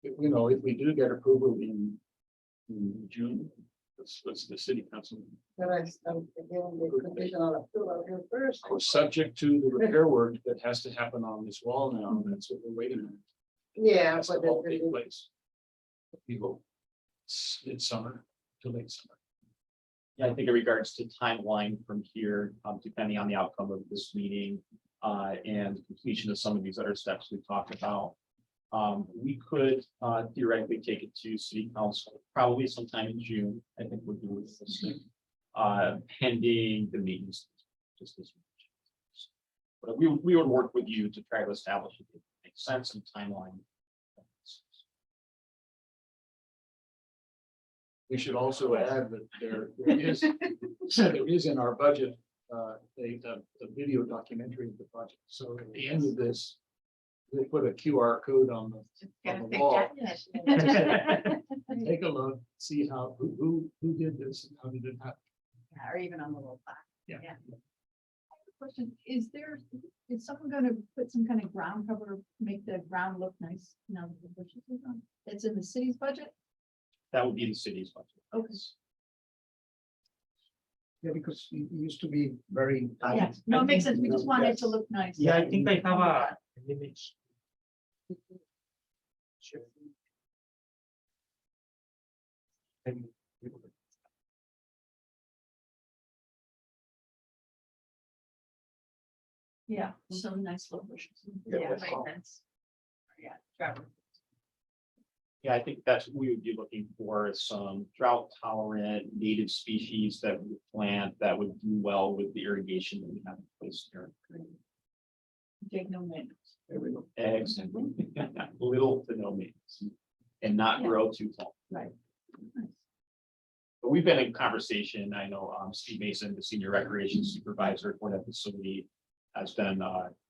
If we do get approval in June, that's the city council. But I'm giving the conditional approval here first. Of course, subject to the repair work that has to happen on this wall now, that's what we're waiting on. Yeah, That's but all take place. We hope it's summer to late summer. Yeah, I think in regards to timeline from here, depending on the outcome of this meeting and completion of some of these other steps we've talked about, we could theoretically take it to city council probably sometime in June. I think would be realistic, pending the meetings. Just this. But we would work with you to try to establish if it makes sense and timeline. We should also add that there is in our budget, a video documentary of the project. So at the end of this, we'll put a QR code on Gotta the think wall. definition. Take a look, see who did this and how did it happen. Yeah, or even on the little plaque. Yeah. question, is someone gonna put some kind of ground cover, make the ground look nice now that the bushes are gone? It's in the city's budget? That would be the city's budget. Okay. Yeah, because it used to be very. Yeah, no, it makes sense. We just want it to Yes. look nice. Yeah, I think I have an image. Sure. And- Yeah, some nice little bushes. Yeah, makes sense. Yeah, Trevor. Yeah, I think that's, we would be looking for some drought tolerant native species that we plant that would do well with the irrigation that we have in place here. Take no maintenance. There we go. Exactly. Little to no maintenance and not grow too tall. Right. But we've been in conversation. I know Steve Mason, the senior recreation supervisor for that facility, has been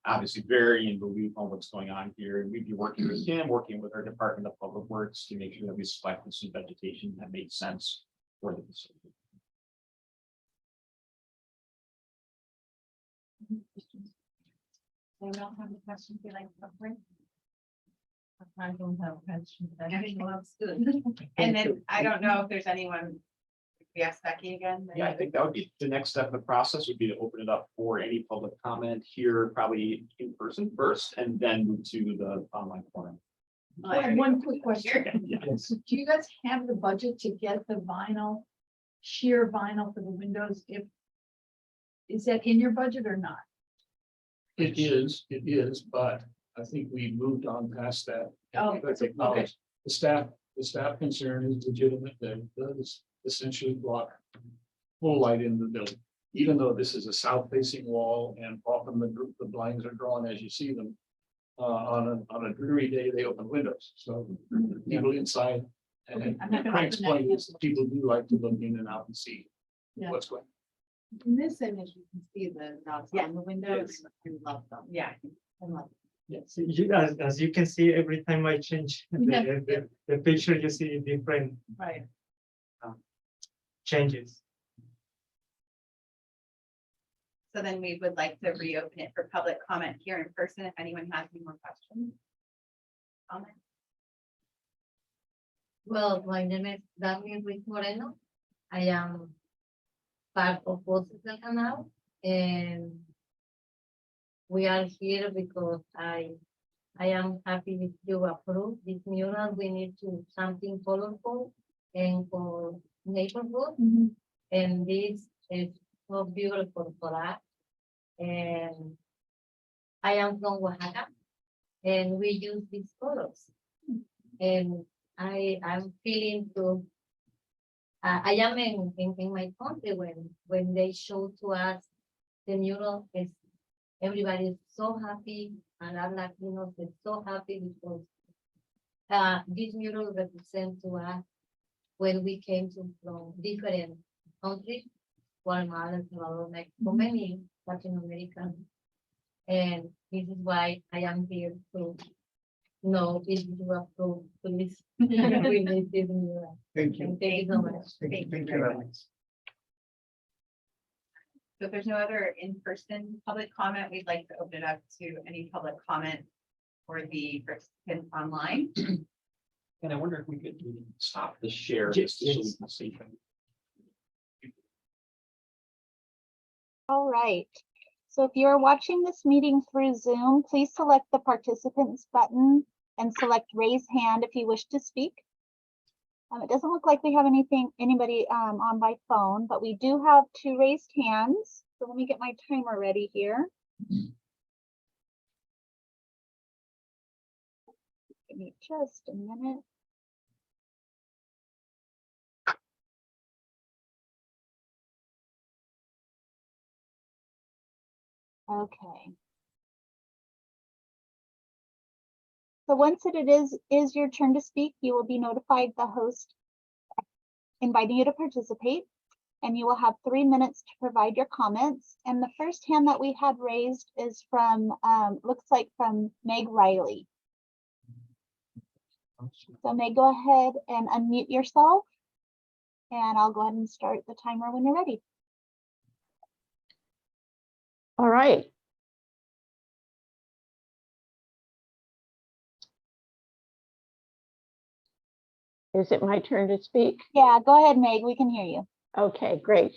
obviously very in the loop on what's going on here. And we'd be working with him, working with our Department of Public Works to make sure that we select some vegetation that makes sense for the facility. Anyone else have any questions you'd like to bring? I don't have questions. Everything looks good. And then I don't know if there's anyone, if we ask Becky again. then- Yeah, I think that would be the next step in the process would be to open it up for any public comment here, probably in person first, and then move to the online forum. I have one quick question. Yes. Do you guys have the budget to get the vinyl, sheer vinyl for the windows? Is that in your budget or not? It is, but I think we moved on past that. Oh, Let's acknowledge, the staff concern is legitimate, that it does essentially block full light in the building. Even though this is a south facing wall and often the blinds are drawn as you see them. On a dreary day, they open windows, so people inside. Okay, And I'm not gonna Frank's open that point again. is, people do like to look in and out and see Yeah. what's going. In this image, you can see the dots Yeah. on the windows. I love them. Yeah. I love Yes, as you can see, every time I change the picture, you see different Right. changes. So then we would like to reopen it for public comment here in person, if anyone has any more questions. Comment. Well, my name is Daniel Ruiz Moreno. I am part of Voces del Canal, and we are here because I am happy you approve this mural. We need to something colorful and for neighborhood, and this is so beautiful for us. And I am from Oaxaca, and we use these colors. And I'm feeling to. I am in my country when they show to us the mural, is everybody is so happy, and our Latinos is so happy because this mural represents to us when we came from different countries, Guatemala, El Salvador, Mexico, many Latin American, and this is why I am here to. No, if you approve, please. We need this mural. Thank you. Thank you so much. Thank you very much. So if there's no other in-person public comment, we'd like to open it up to any public comment for the participants online. And I wonder if we could stop the share. Yes, just so we yes. can see them. All right. So if you are watching this meeting through Zoom, please select the participants button and select raise hand if you wish to speak. It doesn't look like we have anybody on by phone, but we do have 2 raised hands. So let me get my timer ready here. Give me just a minute. Okay. So once it is your turn to speak, you will be notified the host inviting you to participate, and you will have 3 minutes to provide your comments. And the first hand that we had raised is from, looks like from Meg Riley. So Meg, go ahead and unmute yourself, and I'll go ahead and start the timer when you're ready. All right. Is it my turn to speak? Yeah, go ahead, Meg. We can hear you. Okay, great.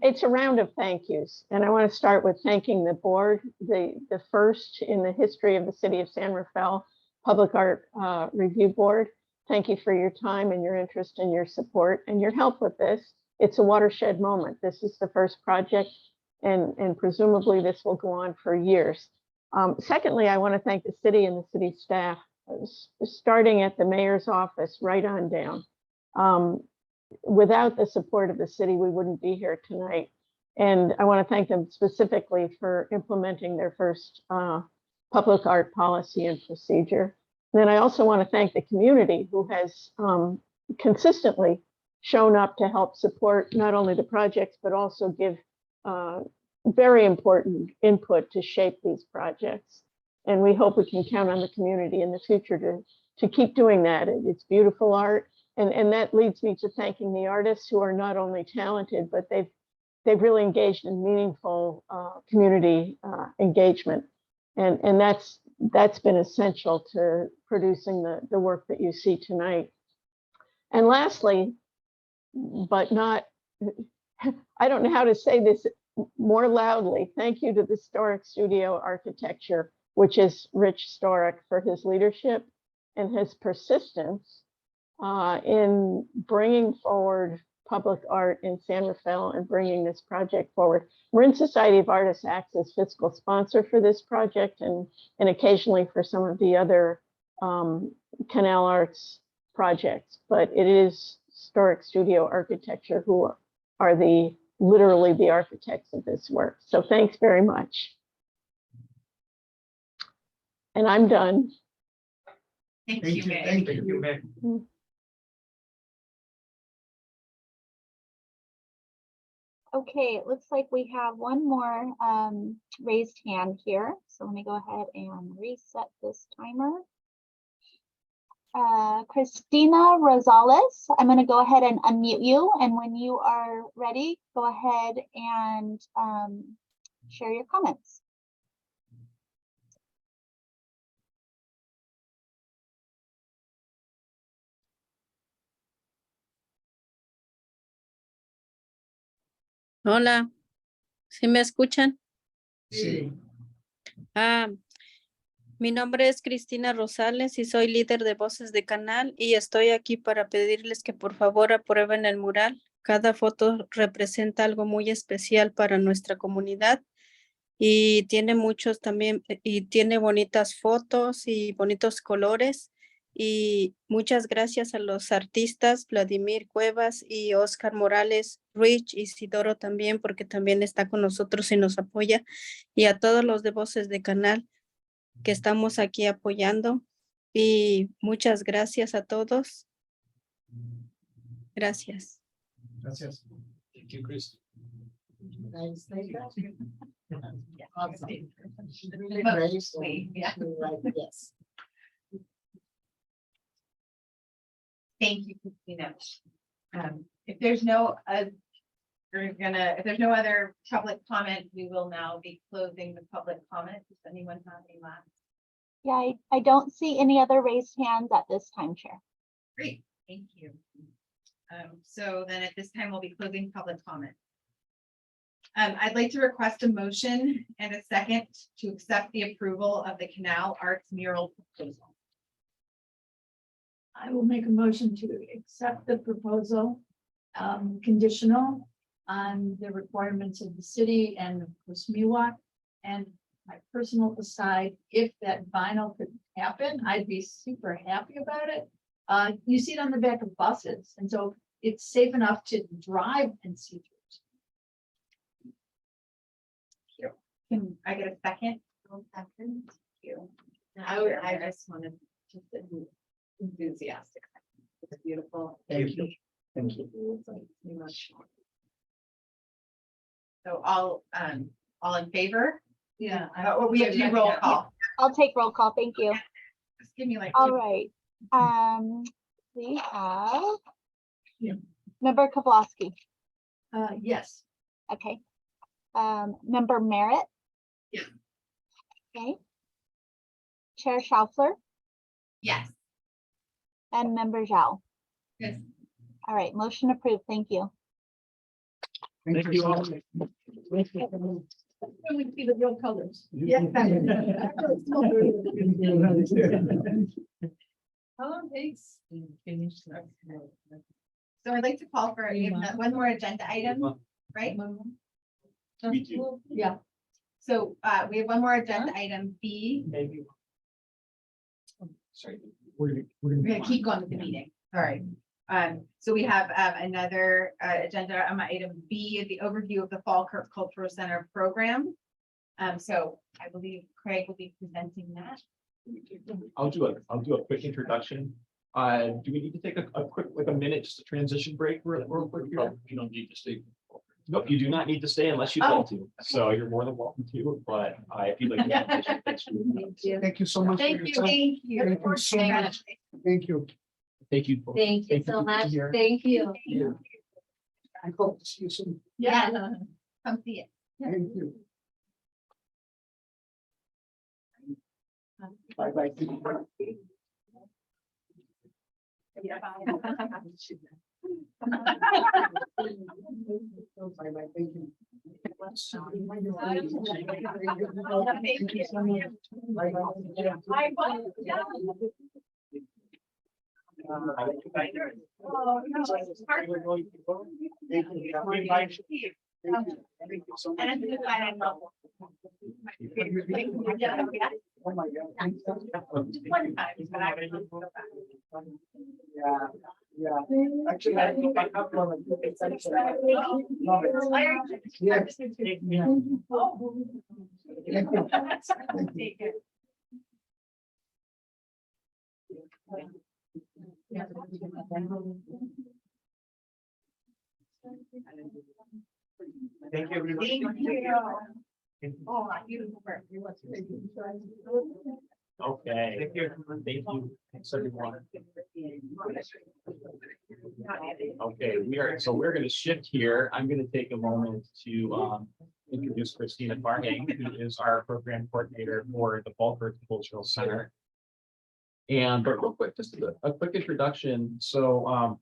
It's a round of thank yous, and I want to start with thanking the board, the first in the history of the city of San Rafael Public Art Review Board. Thank you for your time and your interest and your support and your help with this. It's a watershed moment. This is the first project, and presumably this will go on for years. Secondly, I want to thank the city and the city staff, starting at the mayor's office right on down. Without the support of the city, we wouldn't be here tonight. And I want to thank them specifically for implementing their first public art policy and procedure. And then I also want to thank the community who has consistently shown up to help support not only the projects, but also give very important input to shape these projects. And we hope we can count on the community in the future to keep doing that. It's beautiful art. And that leads me to thanking the artists who are not only talented, but they've really engaged in meaningful community engagement. And that's been essential to producing the work that you see tonight. And lastly, but not, I don't know how to say this more loudly, thank you to the Storic Studio Architecture, which is Rich Storic, for his leadership and his persistence in bringing forward public art in San Rafael and bringing this project forward. Marin Society of Artists acts as fiscal sponsor for this project and occasionally for some of the other Canal Arts projects, but it is Storic Studio Architecture who are literally the architects of this work. So thanks very much. And I'm done. Thank Thank you, you, Meg. thank Thank you, Meg. Okay, it looks like we have one more raised hand here. So let me go ahead and reset this timer. Christina Rosales, I'm going to go ahead and unmute you. And when you are ready, go ahead and share your comments. Hola, ¿sí me escuchan? Sí. Mi nombre es Cristina Rosales y soy líder de Voces de Canal y estoy aquí para pedirles que por favor aprueben el mural. Cada foto representa algo muy especial para nuestra comunidad y tiene muchos también, y tiene bonitas fotos y bonitos colores. Y muchas gracias a los artistas Vladimir Cuevas y Oscar Morales, Rich y Isidoro también, porque también está con nosotros y nos apoya. Y a todos los de Voces de Canal que estamos aquí apoyando. Y muchas gracias a todos. Gracias. Gracias. Thank you, Chris. Nice, thank you. Yeah. Awesome. Really But brave, so wait, yeah. you're right, yes. Thank you, Christina. If there's no, if there's no other public comment, we will now be closing the public comment. Does anyone have any last? Yeah, I don't see any other raised hands at this time, Chair. Great, thank you. So then at this time, we'll be closing public comment. I'd like to request a motion and a second to accept the approval of the Canal Arts mural proposal. I will make a motion to accept the proposal, conditional on the requirements of the city and of course MIWA. And my personal aside, if that vinyl could happen, I'd be super happy about it. You see it on the back of buses, and so it's safe enough to drive and see through. Can I get a second? Second. Thank you. I just wanted just an enthusiastic. It's beautiful. Thank you. Thank you. So all in favor? Yeah. Oh, we have to do roll call. I'll take roll call. Thank you. Just give me like. All 2 right. We have Yeah. Member Kovlowski. Yes. Okay. Member Merritt. Okay. Chair Schaufler Yes. and Member Zhao. Yes. All right, motion approved. Thank you. Thank you all. When we see the real colors. Yeah. How long takes to finish? So I'd like to call for one more agenda item, right? Me too. Yeah. So we have one more agenda item B. Maybe. Sorry. We're gonna keep going with the meeting. Sorry. So we have another agenda item B, the overview of the Falkirk Cultural Center program. So I believe Craig will be presenting that. I'll do a quick introduction. Do we need to take a quick, like a minute, just a transition break real quick here? You don't need to stay. Nope, you do not need to stay unless you'd like to. So you're more than welcome to, but if you'd like. to transition, that's really nice. Thank you so much. for Thank your you, time. thank you. Thank you so much. Thank you. Thank you. both. Thank you Thank so for being much. here. Thank you. Yeah. I hope to see you soon. Yeah. Come see it. Thank you. Bye bye. Bye bye. Thank you. Oh my God. Just one time, but I would go back. Yeah, yeah. Actually, I think I have one. It's actually- Love it. Yes. Thank you. Take it. Thank you, everybody. Thank you. Oh, beautiful work. Okay. Thank you. Thank you. Thanks, everyone. Okay, we're gonna shift here. I'm gonna take a moment to introduce Christina Farhang, who is our program coordinator for the Falkirk Cultural Center. And but real quick, just a quick introduction. So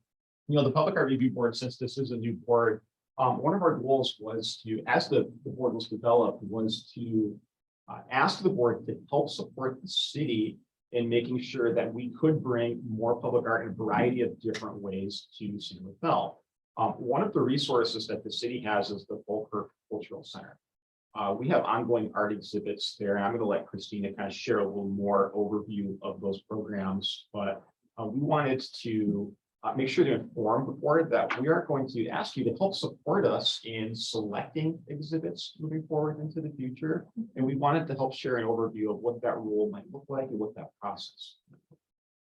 the Public Art Review Board, since this is a new board, one of our goals was to, as the board was developed, was to ask the board to help support the city in making sure that we could bring more public art in a variety of different ways to San Rafael. One of the resources that the city has is the Falkirk Cultural Center. We have ongoing art exhibits there, and I'm going to let Christina kind of share a little more overview of those programs, but we wanted to make sure to inform the board that we are going to ask you to help support us in selecting exhibits moving forward into the future. And we wanted to help share an overview of what that role might look like and what that process.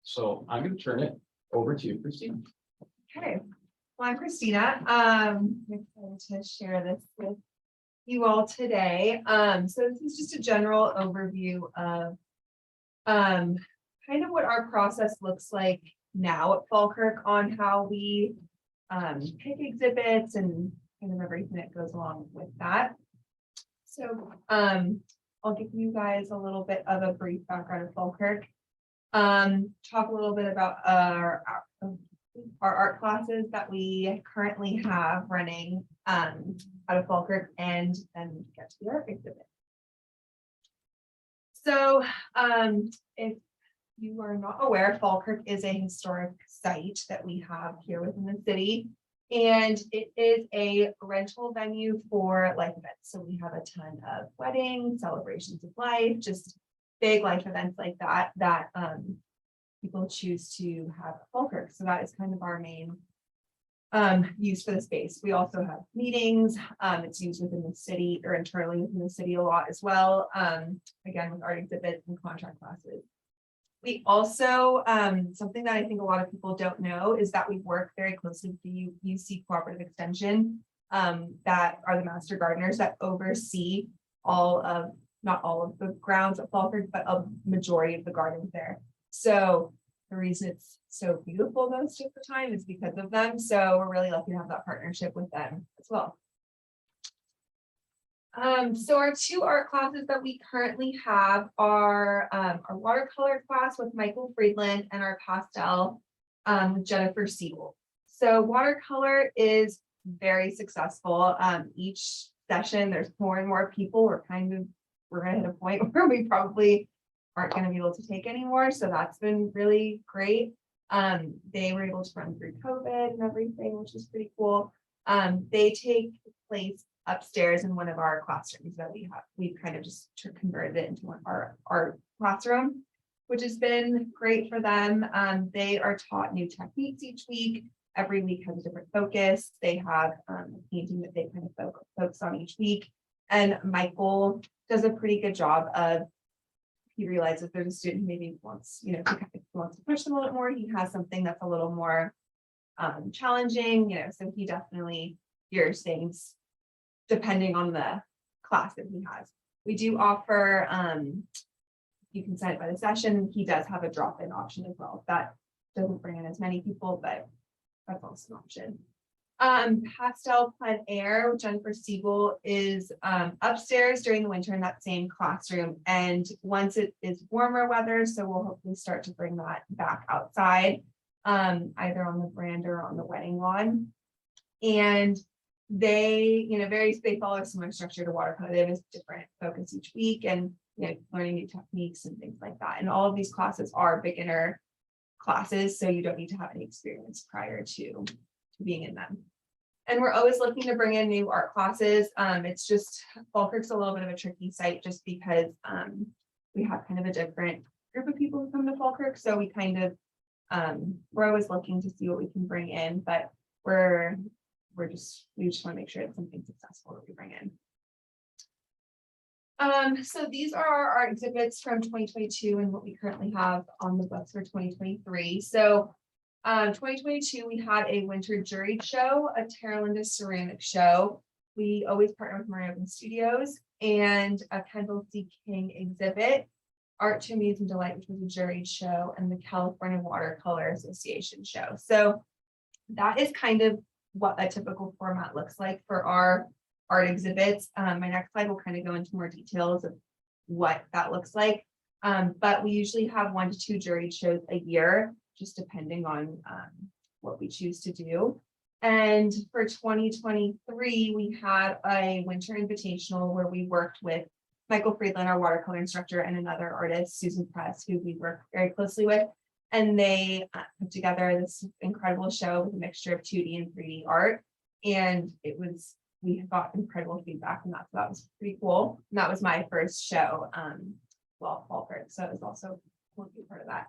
So I'm going to turn it over to Christina. Okay, well, I'm Christina. I'm excited to share this with you all today. So this is just a general overview of kind of what our process looks like now at Falkirk on how we pick exhibits and kind of everything that goes along with that. So I'll give you guys a little bit of a brief background of Falkirk. Talk a little bit about our art classes that we currently have running out of Falkirk, and then get to the art exhibit. So if you are not aware, Falkirk is a historic site that we have here within the city, and it is a rental venue for life events. So we have a ton of weddings, celebrations of life, just big life events like that people choose to have at Falkirk. So that is kind of our main use for the space. We also have meetings. It's used within the city or internally within the city a lot as well. Again, with art exhibits and contract classes. We also, something that I think a lot of people don't know is that we work very closely with the UC Cooperative Extension, that are the master gardeners that oversee not all of the grounds at Falkirk, but a majority of the gardens there. So the reason it's so beautiful most of the time is because of them. So we're really lucky to have that partnership with them as well. So our two art classes that we currently have are our watercolor class with Michael Friedland and our pastel with Jennifer Siegel. So watercolor is very successful. Each session, there's more and more people. We're gonna hit a point where we probably aren't gonna be able to take anymore. So that's been really great. They were able to run through COVID and everything, which is pretty cool. They take place upstairs in one of our classrooms that we have. We've kind of just converted it into our classroom, which has been great for them. They are taught new techniques each week. Every week has a different focus. They have a painting that they kind of focus on each week. And Michael does a pretty good job of, he realizes there's a student who maybe wants, wants to push them a little bit more. He has something that's a little more challenging, so he definitely gears things depending on the class that he has. We do offer, you can sign up by the session. He does have a drop-in option as well. That doesn't bring in as many people, but that's also an option. Pastel Plein Air with Jennifer Siegel is upstairs during the winter in that same classroom. And once it is warmer weather, so we'll hopefully start to bring that back outside, either on the veranda or on the wedding lawn. And they, they follow a similar structure to watercolor. They have a different focus each week and learning new techniques and things like that. And all of these classes are beginner classes, so you don't need to have any experience prior to being in them. And we're always looking to bring in new art classes. It's just, Falkirk's a little bit of a tricky site just because we have kind of a different group of people who come to Falkirk. So we kind of, we're always looking to see what we can bring in, but we just want to make sure it's something successful that we bring in. So these are our exhibits from 2022 and what we currently have on the books for 2023. So 2022, we had a winter juried show, a Terra Linda ceramic show. We always partner with Maria Open Studios, and a Kendall C. King exhibit, Art to Amuse and Delight, which was a juried show, and the California Watercolor Association show. So that is kind of what a typical format looks like for our art exhibits. My next slide will kind of go into more details of what that looks like. But we usually have 1 to 2 juried shows a year, just depending on what we choose to do. And for 2023, we had a winter invitational where we worked with Michael Friedland, our watercolor instructor, and another artist, Susan Press, who we work very closely with. And they put together this incredible show with a mixture of 2D and 3D art. And we got incredible feedback, and that was pretty cool. And that was my first show, Falkirk. So it was also cool to be part of that.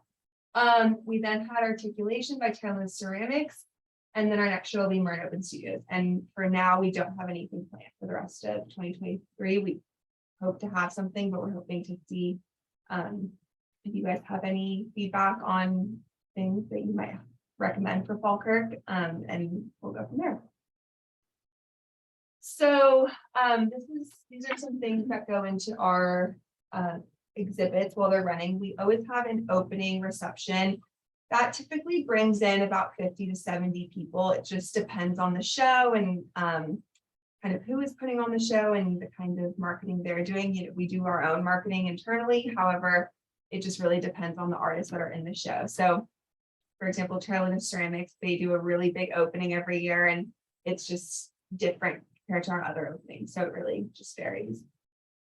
We then had Articulation by Terra Ceramics, and then our next show will be Marin Open Studios. And for now, we don't have anything planned for the rest of 2023. We hope to have something, but we're hoping to see if you guys have any feedback on things that you might recommend for Falkirk, and we'll go from there. So these are some things that go into our exhibits while they're running. We always have an opening reception that typically brings in about 50 to 70 people. It just depends on the show and kind of who is putting on the show and the kind of marketing they're doing. We do our own marketing internally. However, it just really depends on the artists that are in the show. So, for example, Terra Linda Ceramics, they do a really big opening every year, and it's just different compared to our other openings. So it really just varies.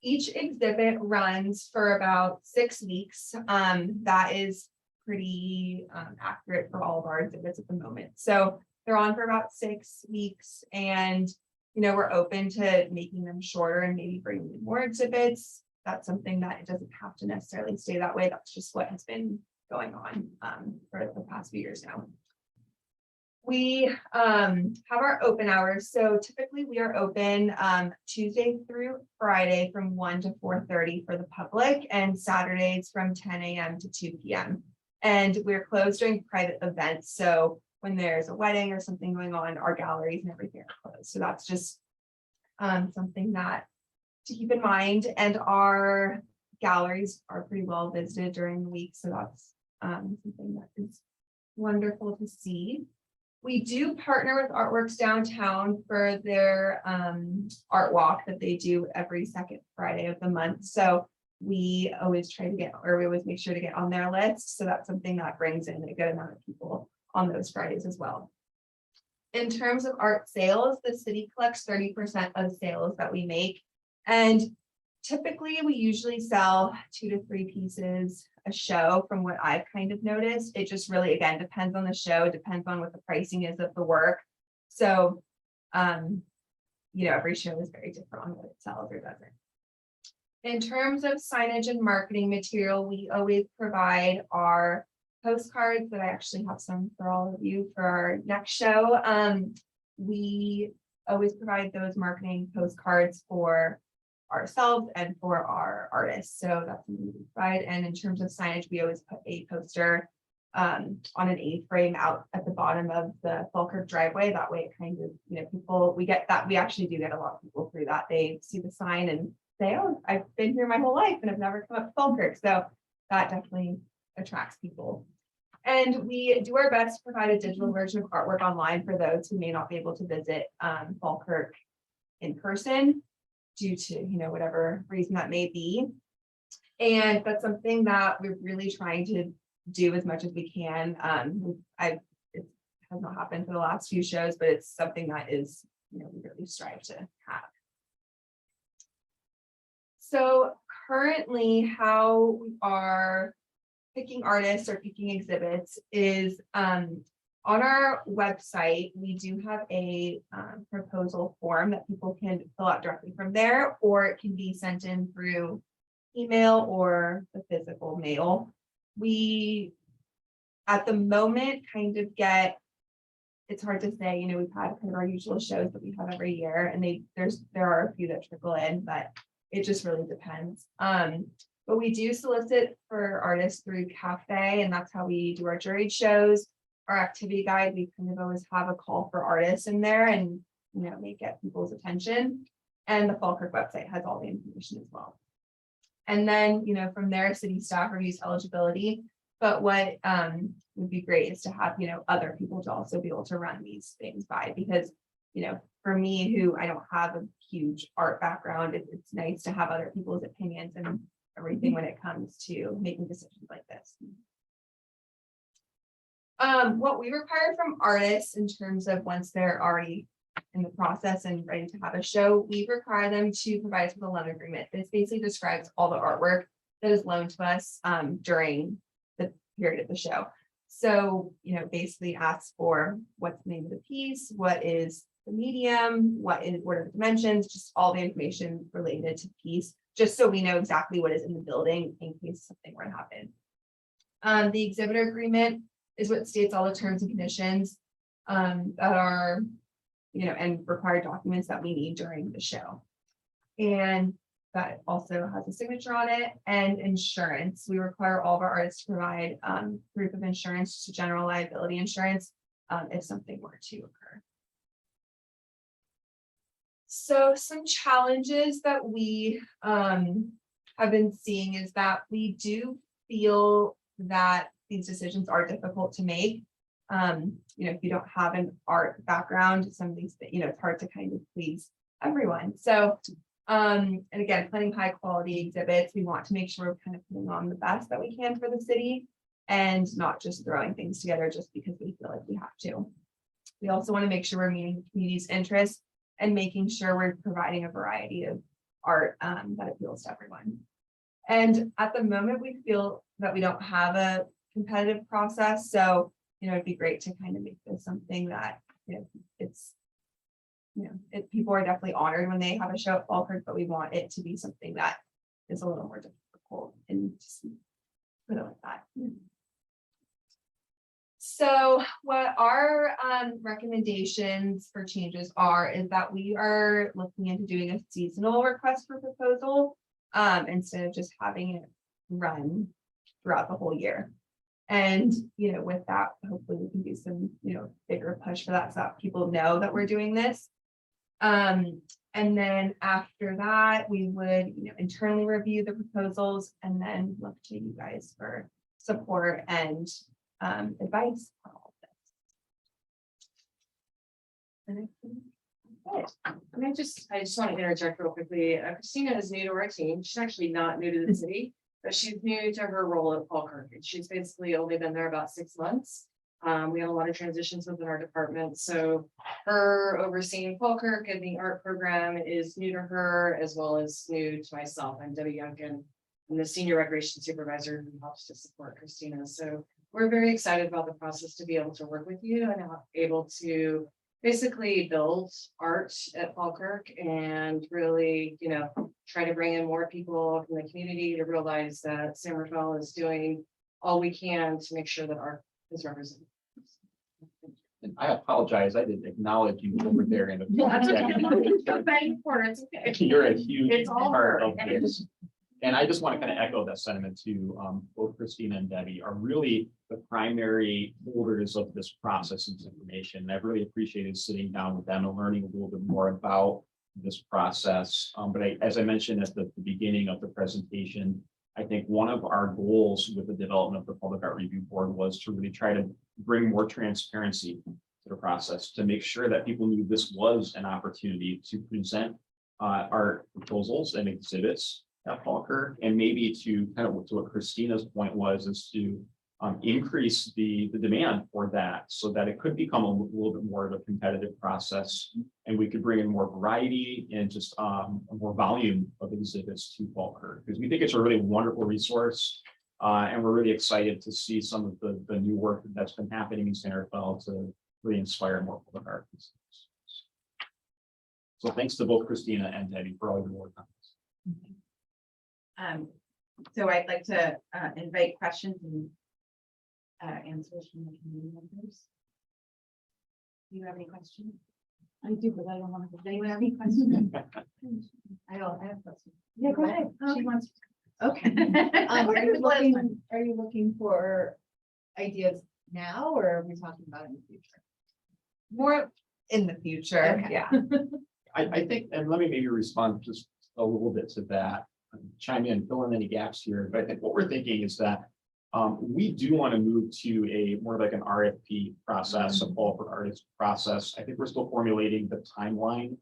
Each exhibit runs for about 6 weeks. That is pretty accurate for all of our exhibits at the moment. So they're on for about 6 weeks, and we're open to making them shorter and maybe bringing in more exhibits. That's something that it doesn't have to necessarily stay that way. That's just what has been going on for the past few years now. We have our open hours. So typically we are open Tuesday through Friday from 1 to 4:30 for the public, and Saturdays from 10 a.m. to 2 p.m. And we're closed during private events. So when there's a wedding or something going on, our galleries and everything are closed. So that's just something that to keep in mind. And our galleries are pretty well visited during the week. So that's something that is wonderful to see. We do partner with Artworks Downtown for their art walk that they do every second Friday of the month. So we always try to get, or we always make sure to get on their list. So that's something that brings in a good amount of people on those Fridays as well. In terms of art sales, the city collects 30% of sales that we make. And typically we usually sell 2 to 3 pieces a show from what I've kind of noticed. It just really, again, depends on the show, depends on what the pricing is of the work. So, every show is very different on what it sells or doesn't. In terms of signage and marketing material, we always provide our postcards that I actually have some for all of you for our next show. We always provide those marketing postcards for ourselves and for our artists. So that's what we provide. And in terms of signage, we always put a poster on an A-frame out at the bottom of the Falkirk driveway. That way it kind of, people, we actually do get a lot of people through that. They see the sign and say, oh, I've been here my whole life and I've never come up to Falkirk. So that definitely attracts people. And we do our best to provide a digital version of artwork online for those who may not be able to visit Falkirk in person due to, whatever reason that may be. And that's something that we're really trying to do as much as we can. It has not happened for the last few shows, but it's something that is, we really strive to have. So currently how we are picking artists or picking exhibits is on our website, we do have a proposal form that people can fill out directly from there, or it can be sent in through email or the physical mail. We, at the moment, kind of get, it's hard to say, we've had kind of our usual shows that we have every year, and there are a few that trickle in, but it just really depends. But we do solicit for artists through Cafe, and that's how we do our juried shows. Our activity guide, we kind of always have a call for artists in there and, may get people's attention. And the Falkirk website has all the information as well. And then, from there, city staff reviews eligibility. But what would be great is to have, other people to also be able to run these things by, because, for me, who I don't have a huge art background, it's nice to have other people's opinions and everything when it comes to making decisions like this. What we require from artists in terms of once they're already in the process and ready to have a show, we require them to provide us with a loan agreement. This basically describes all the artwork that is loaned to us during the period of the show. So, basically asks for what's the name of the piece, what is the medium, what are the dimensions, just all the information related to the piece, just so we know exactly what is in the building in case something were to happen. The exhibitor agreement is what states all the terms and conditions that are, and required documents that we need during the show. And that also has a signature on it, and insurance. We require all of our artists to provide proof of insurance to general liability insurance if something were to occur. So some challenges that we have been seeing is that we do feel that these decisions are difficult to make. If you don't have an art background, some of these, it's hard to kind of please everyone. So, and again, planning high quality exhibits, we want to make sure we're kind of putting on the best that we can for the city and not just throwing things together just because we feel like we have to. We also want to make sure we're meeting the community's interests and making sure we're providing a variety of art that appeals to everyone. And at the moment, we feel that we don't have a competitive process. So, it'd be great to kind of make this something that, people are definitely honored when they have a show at Falkirk, but we want it to be something that is a little more difficult and just put it like that. So what our recommendations for changes is that we are looking into doing a seasonal request for proposal instead of just having it run throughout the whole year. And, with that, hopefully we can do some, bigger push for that so that people know that we're doing this. And then after that, we would, internally review the proposals and then look to you guys for support and advice on all of I just want to interject real quickly. Christina is new to our team. She's actually not new to the city, but she's new to her role at Falkirk. She's basically only been there about 6 months. We have a lot of transitions within our department, so her overseeing Falkirk and the art program is new to her as well as new to myself. I'm Debbie Youngkin. I'm the senior recreation supervisor who helps to support Christina. So we're very excited about the process to be able to work with you and able to basically build art at Falkirk and really, try to bring in more people from the community to realize that San Rafael is doing all we can to make sure that art is represented. And I apologize, I didn't acknowledge you over there in the. You're a huge It's all part her. of this. And I just want to kind of echo that sentiment too. Both Christina and Debbie are really the primary holders of this process and information. And I've really appreciated sitting down with them and learning a little bit more about this process. As I mentioned at the beginning of the presentation, I think one of our goals with the development of the Public Art Review Board was to really try to bring more transparency to the process, to make sure that people knew this was an opportunity to present art proposals and exhibits at Falkirk, and maybe to kind of to what Christina's point was, is to increase the demand for that so that it could become a little bit more of a competitive process and we could bring in more variety and just more volume of exhibits to Falkirk, because we think it's a really wonderful resource and we're really excited to see some of the new work that's been happening in San Rafael to really inspire more public art. So thanks to both Christina and Debbie for all your work on this. So I'd like to invite questions and answers from the community members. Do you have any questions? I do, but I don't want to. Does anyone have any questions? I have questions. Yeah, go ahead. She wants. Okay. Are you looking for ideas now, or are we talking about in the future? More in the future, Okay. yeah. I think, and let me maybe respond just a little bit to that, chime in, fill in any gaps here, but I think what we're thinking is that we do want to move to a more like an RFP process, a call for artists process. I think we're still formulating the timeline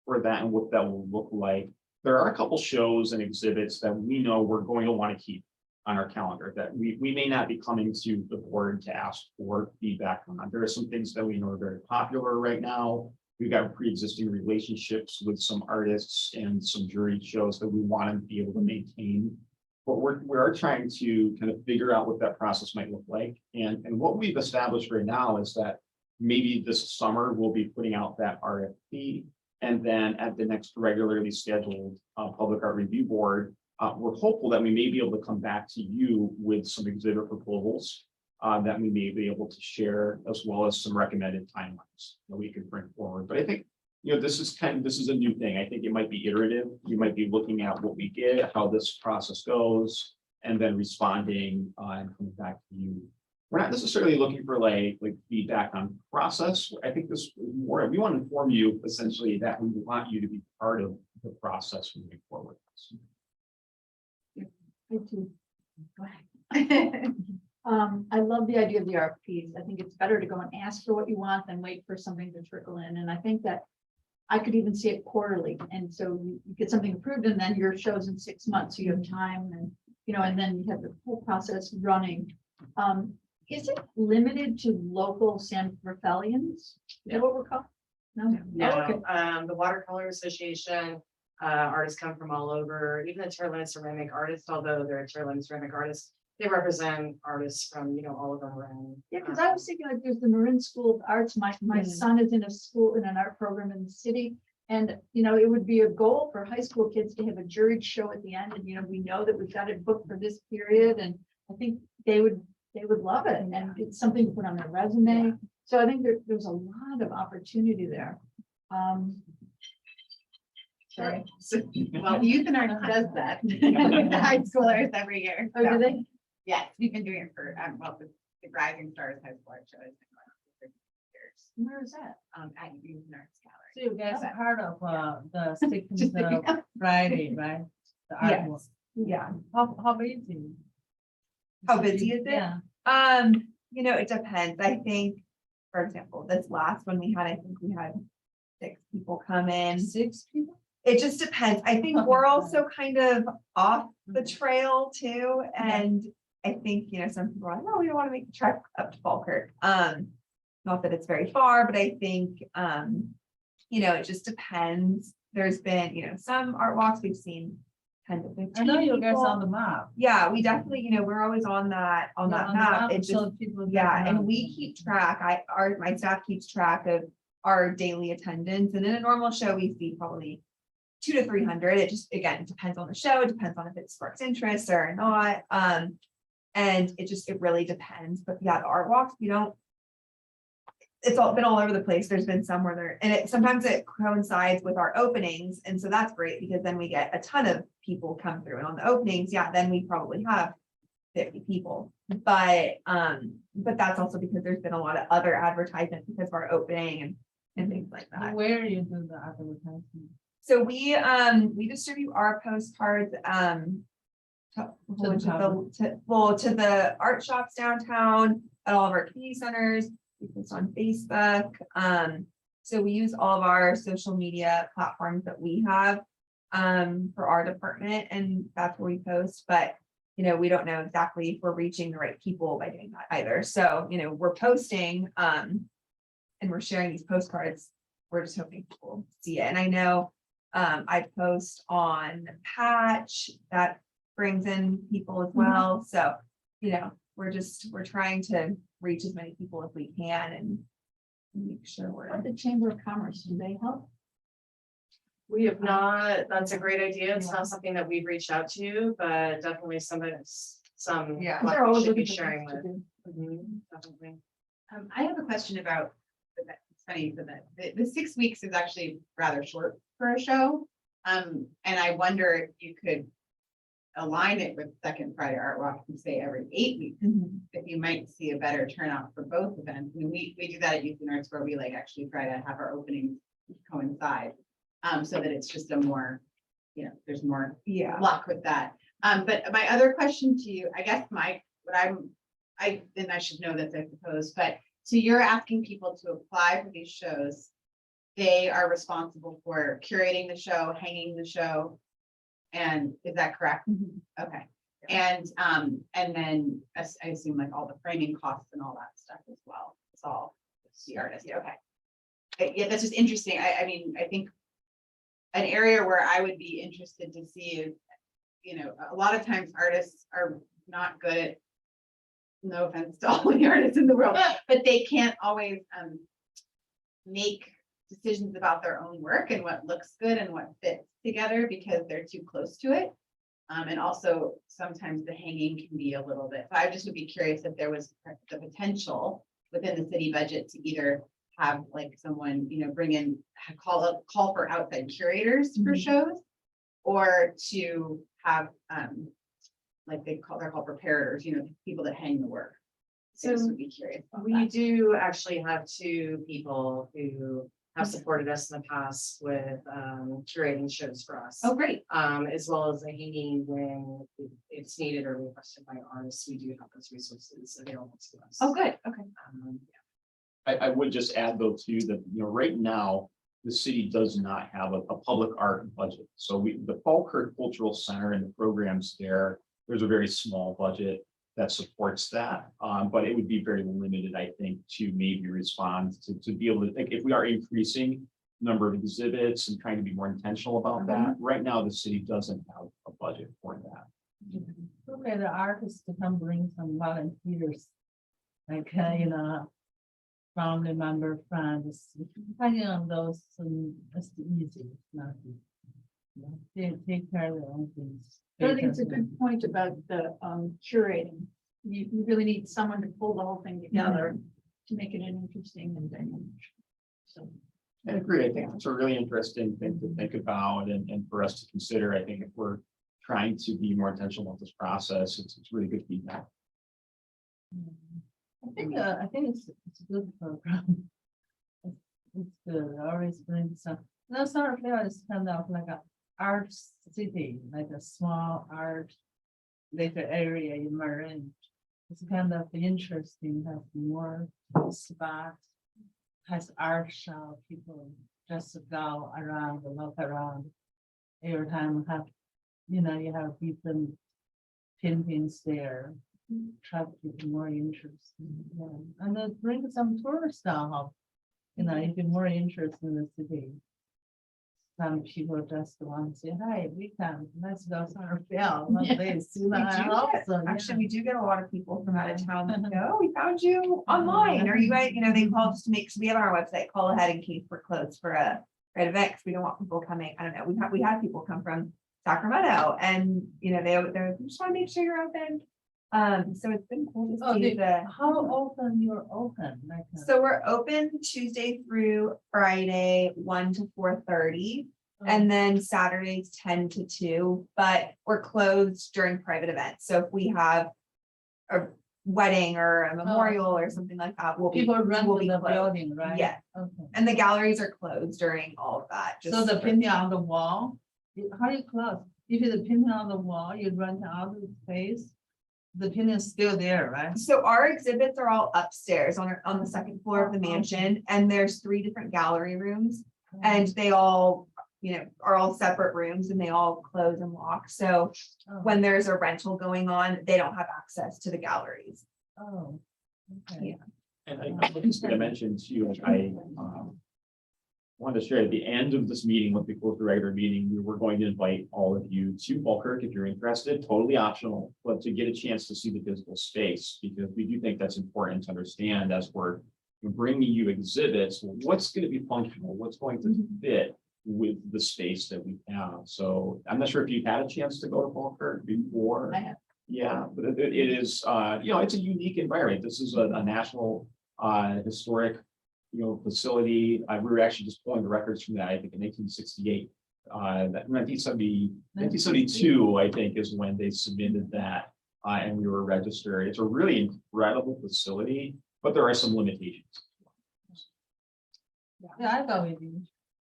for that and what that will look like. There are a couple shows and exhibits that we know we're going to want to keep on our calendar that we may not be coming to the board to ask for feedback on. There are some things that we know are very popular right now. We've got pre-existing relationships with some artists and some jury shows that we want to be able to maintain. But we are trying to kind of figure out what that process might look like. And what we've established right now is that maybe this summer we'll be putting out that RFP. And then at the next regularly scheduled Public Art Review Board, we're hopeful that we may be able to come back to you with some exhibit proposals that we may be able to share, as well as some recommended timelines that we could bring forward. But I think, this is a new thing. I think it might be iterative. You might be looking at what we get, how this process goes, and then responding and coming back to you. We're not necessarily looking for like feedback on process. I think this more, we want to inform you essentially that we want you to be part of the process moving forward. Go ahead. I love the idea of the RFPs. I think it's better to go and ask for what you want than wait for something to trickle in. And I think that I could even see it quarterly. And so you get something approved and then your show's in 6 months, so you have time and, and then you have the whole process running. Is it limited to local San Rafaelians? Is that what we're called? No. No, Oh, okay. the Watercolor Association, artists come from all over, even the Terlin ceramic artists, although they're Terlin ceramic artists, they represent artists from, all over around. Yeah, because I was thinking like there's the Marin School of Arts. My son is in a school in an art program in the city. And, it would be a goal for high school kids to have a juried show at the end. And, we know that we've got it booked for this period. And I think they would love it. And it's something to put on their resume. So I think there's a lot of opportunity there. Sorry. Well, Youth and Arts does that. The high schoolers every year. Oh, do they? Yes, we've been doing it for, the Rising Stars High School Art Show has been going on for 50 years. Where is that? At Youth and Arts Gallery. So you guys Okay. are part of the Sticking Just the Friday, right? The art work. Yeah. How busy? How busy is it? Yeah. It depends. I think, for example, this last one we had, I think we had 6 people come in. 6 people? It just depends. I think we're also kind of off the trail too, and I think, some people are like, no, we don't want to make the trek up to Falkirk. Not that it's very far, but I think, it just depends. There's been, some art walks we've seen 10 to 15 I know you guys people. on the map. Yeah, we definitely, we're always on that map. It just, So people get yeah, and around. we keep track. My staff keeps track of our daily attendance, and in a normal show, we see probably 200 to 300. It just, again, depends on the show. It depends on if it sparks interest or not. And it really depends. But yeah, the art walks, it's all been all over the place. There's been some where sometimes it coincides with our openings. And so that's great because then we get a ton of people come through, and on the openings, yeah, then we probably have 50 people. But that's also because there's been a lot of other advertisement because of our opening and things like that. Where you do the advertising? So we distribute our postcards to the art shops downtown, at all of our community centers. We post on Facebook. So we use all of our social media platforms that we have for our department, and that's where we post. But we don't know exactly if we're reaching the right people by doing that either. So we're posting and we're sharing these postcards. We're just hoping people see it. And I know I post on Patch that brings in people as well. So, we're trying to reach as many people as we can and make sure we're. The Chamber of Commerce, do they help? We have not, that's a great idea. It's not something that we've reached out to, but definitely some Yeah. what They're we always should be looking for sharing things with. to do. Definitely. I have a question about, it's funny, the 6 weeks is actually rather short for a show. And I wonder if you could align it with Second Friday Art Walk and say every 8 weeks, if you might see a better turnout for both events. I mean, we do that at Youth and Arts where we actually try to have our openings coincide. So that it's just a more, there's more luck with that. But my other question to you, I guess I should know this, I suppose, but so you're asking people to apply for these shows. They are responsible for curating the show, hanging the show. And is that correct? Okay. And then I assume all the framing costs and all that stuff as well. It's all the artist. Okay. Yeah, that's just interesting. I mean, I think an area where I would be interested to see is, a lot of times artists are not good at, no offense to all the artists in the world, but they can't always make decisions about their own work and what looks good and what fits together because they're too close to it. And also sometimes the hanging can be a little bit, so I just would be curious if there was the potential within the city budget to either have someone, bring in, call for outside curators for shows, or to have, they're called preparators, people that hang the work. So I just would be curious about We that. do actually have 2 people who have supported us in the past with curating shows for us. Oh, great. As well as the hanging when it's needed or requested by artists. We do have those resources available to us. Oh, good. Okay. I would just add though too, that, right now, the city does not have a public art budget. So the Falkirk Cultural Center and the programs there's a very small budget that supports that. But it would be very limited, I think, to maybe respond to be able to think if we are increasing number of exhibits and trying to be more intentional about that. Right now, the city doesn't have a budget for that. Okay, the artists to come bring some volunteers. Family member, friends, depending on those, that's easy. It's not easy. They take care of their own things. I think it's a good point about the curating. You really need someone to pull the whole thing together to make it an interesting and dynamic. So. I agree. I think it's a really interesting thing to think about and for us to consider. I think if we're trying to be more intentional about this process, it's really good feedback. I think it's a good program. It's good. I always bring some. No, sort of is kind of like an art city, like a small art little area in Marin. It's kind of interesting. Have more spot, has art shop, people just go around, look around. Every time have, you have different paintings there. Try to keep more interest. Yeah. And then bring some tourists down. If you're more interested in the city. Some people just want to say, hi, we can, let's go somewhere else. Actually, we do get a lot of people from out of town that go, oh, we found you online. Are you guys, they call just to make, so we have on our website, call ahead in case we're closed for a event, because we don't want people coming. I don't know. We had people come from Sacramento and, they just want to make sure you're open. So it's been cool to see How often you're open? So we're open Tuesday through Friday, 1 to 4:30. And then Saturdays 10 to 2, but we're closed during private events. So if we have a wedding or a memorial or something like that, People run we'll to be the closed. building, right? Yeah. Okay. And the galleries are closed during all of that. So the for- painting on the wall, how you close? If it's a painting on the wall, you run out of the space. The painting is still there, right? So our exhibits are all upstairs on the second floor of the mansion, and there's 3 different gallery rooms, and they all, are all separate rooms, and they all close and lock. So when there's a rental going on, they don't have access to the galleries. Oh, okay. Yeah. And I just gonna mention too, I wanted to share at the end of this meeting, when we close the regular meeting, we were going to invite all of you to Falkirk if you're interested, totally optional, but to get a chance to see the physical space, because we do think that's important to understand as we're bringing you exhibits, what's going to be functional, what's going to fit with the space that we have. So I'm not sure if you've had a chance to go to Falkirk before. I have. Yeah, but it is, it's a unique environment. This is a national historic facility. We were actually just pulling the records from that, I think in 1868. 1972, I think, is when they submitted that, and we were registered. It's a really incredible facility, but there are some limitations. Yeah, I go with you.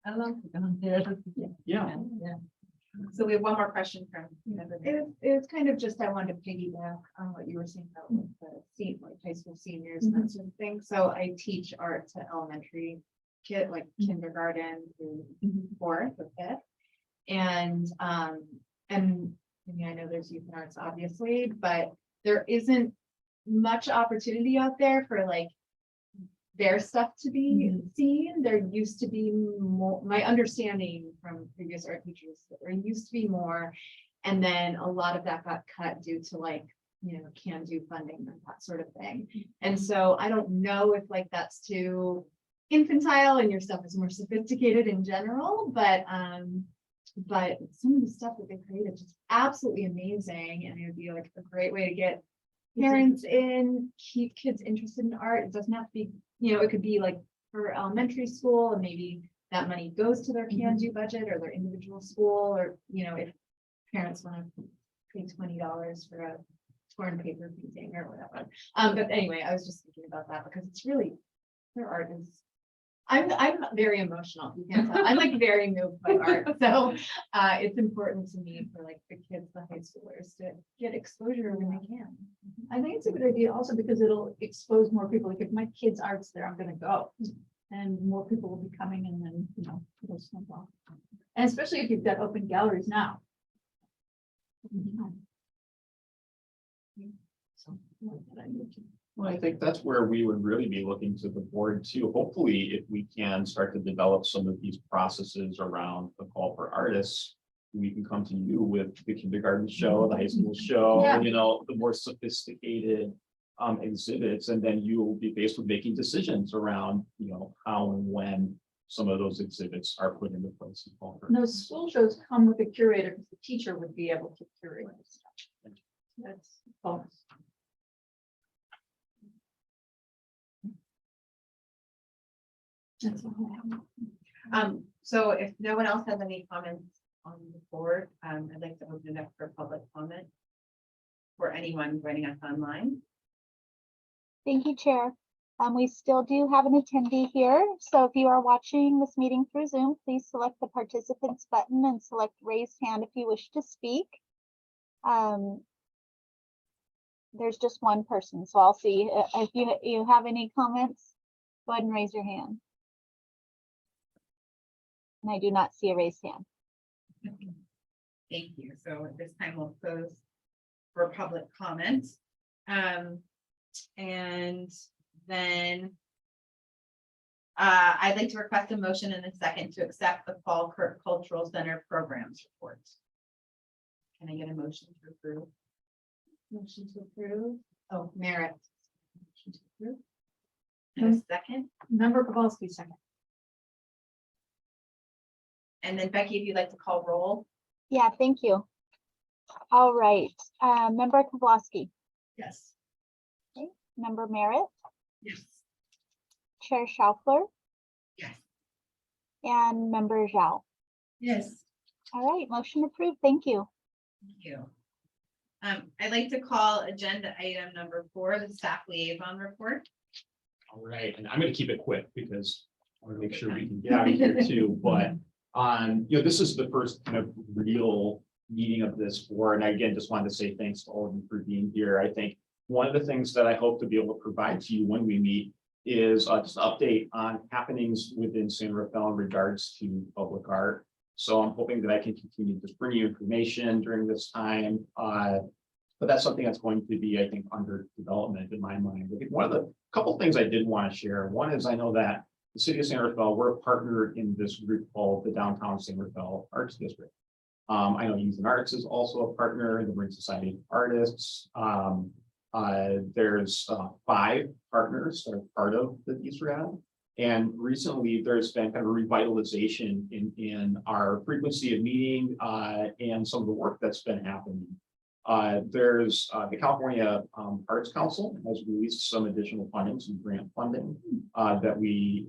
I love to go there. Yeah. Yeah. So we have one more question from. It's kind of just, I wanted to piggyback on what you were saying about the high school seniors and that sort of thing. So I teach art to elementary kid, like kindergarten through 4th or 5th. And I know there's youth and arts, obviously, but there isn't much opportunity out there for like their stuff to be seen. There used to be more, my understanding from previous art teachers, there used to be more. And then a lot of that got cut due to like, can do funding and that sort of thing. And so I don't know if like that's too infantile and your stuff is more sophisticated in general, but some of the stuff that they created is just absolutely amazing. And it would be like a great way to get parents in, keep kids interested in art. It doesn't have to be, it could be like for elementary school, and maybe that money goes to their can-do budget or their individual school, or if parents want to pay $20 for a torn paper painting or whatever. But anyway, I was just thinking about that because it's really, their art is, I'm very emotional. You can't tell. I'm like very moved by art. So it's important to me for like the kids, the high schoolers, to get exposure when they can. I think it's a good idea also because it'll expose more people. Like if my kid's art's there, I'm gonna go. And more people will be coming and then, it'll snowball. And especially if you've got open galleries now. Well, I think that's where we would really be looking to the board too. Hopefully, if we can start to develop some of these processes around the call for artists, we can come to you with the kindergarten show, the high school show, Yeah. the more sophisticated exhibits, and then you will be faced with making decisions around, how and when some of those exhibits are put into place. In Falkirk. And those school shows come with a curator because the teacher would be able to curate this stuff. That's bonus. That's all I have. So if no one else has any comments on the board, I'd like to open it up for public comment for anyone joining us online. Thank you, Chair. We still do have an attendee here. So if you are watching this meeting through Zoom, please select the participants button and select raise hand if you wish to speak. There's just one person, so I'll see if you have any comments, go ahead and raise your hand. And I do not see a raised hand. Thank you. So at this time we'll close for public comment. And then I'd like to request a motion in a second to accept the Fall Cultural Center programs report. Can I get a motion to approve? Motion to approve. Oh, Merit. Motion to approve. And a second, Member Kowalski second. and then Becky, if you'd like to call roll. Yeah, thank you. All right, Member Kowalski, Yes. Member Merritt, Yes. Chair Schaufler, Yes. and Member Zhao. Yes. All right, motion approved. Thank you. Thank you. I'd like to call agenda item number 4, the staff liaison report. All right, and I'm gonna keep it quick because I want to make sure we can get out of here too, but this is the first kind of real meeting of this board. And I again, just wanted to say thanks to all of you for being here. I think one of the things that I hope to be able to provide to you when we meet is just an update on happenings within San Rafael in regards to public art. So I'm hoping that I can continue to bring you information during this time. But that's something that's going to be, I think, under development in my mind. I think one of the couple things I did want to share. One is I know that the city of San Rafael, we're a partner in this group called the Downtown San Rafael Arts District. I know Youth and Arts is also a partner in the Marine Society of Artists. There's 5 partners that are part of the DSRAD. And recently there's been kind of a revitalization in our frequency of meeting and some of the work that's been happening. There's the California Arts Council has released some additional funding, some grant funding that we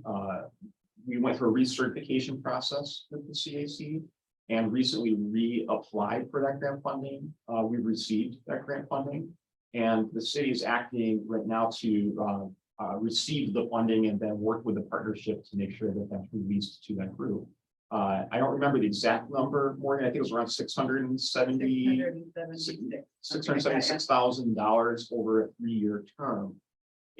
went through a recertification process with the CAC and recently reapplied for that grant funding. We received that grant funding and the city is acting right now to receive the funding and then work with the partnership to make sure that that's released to that group. I don't remember the exact number, Morgan. I think it was around $676,000 over a 3-year term.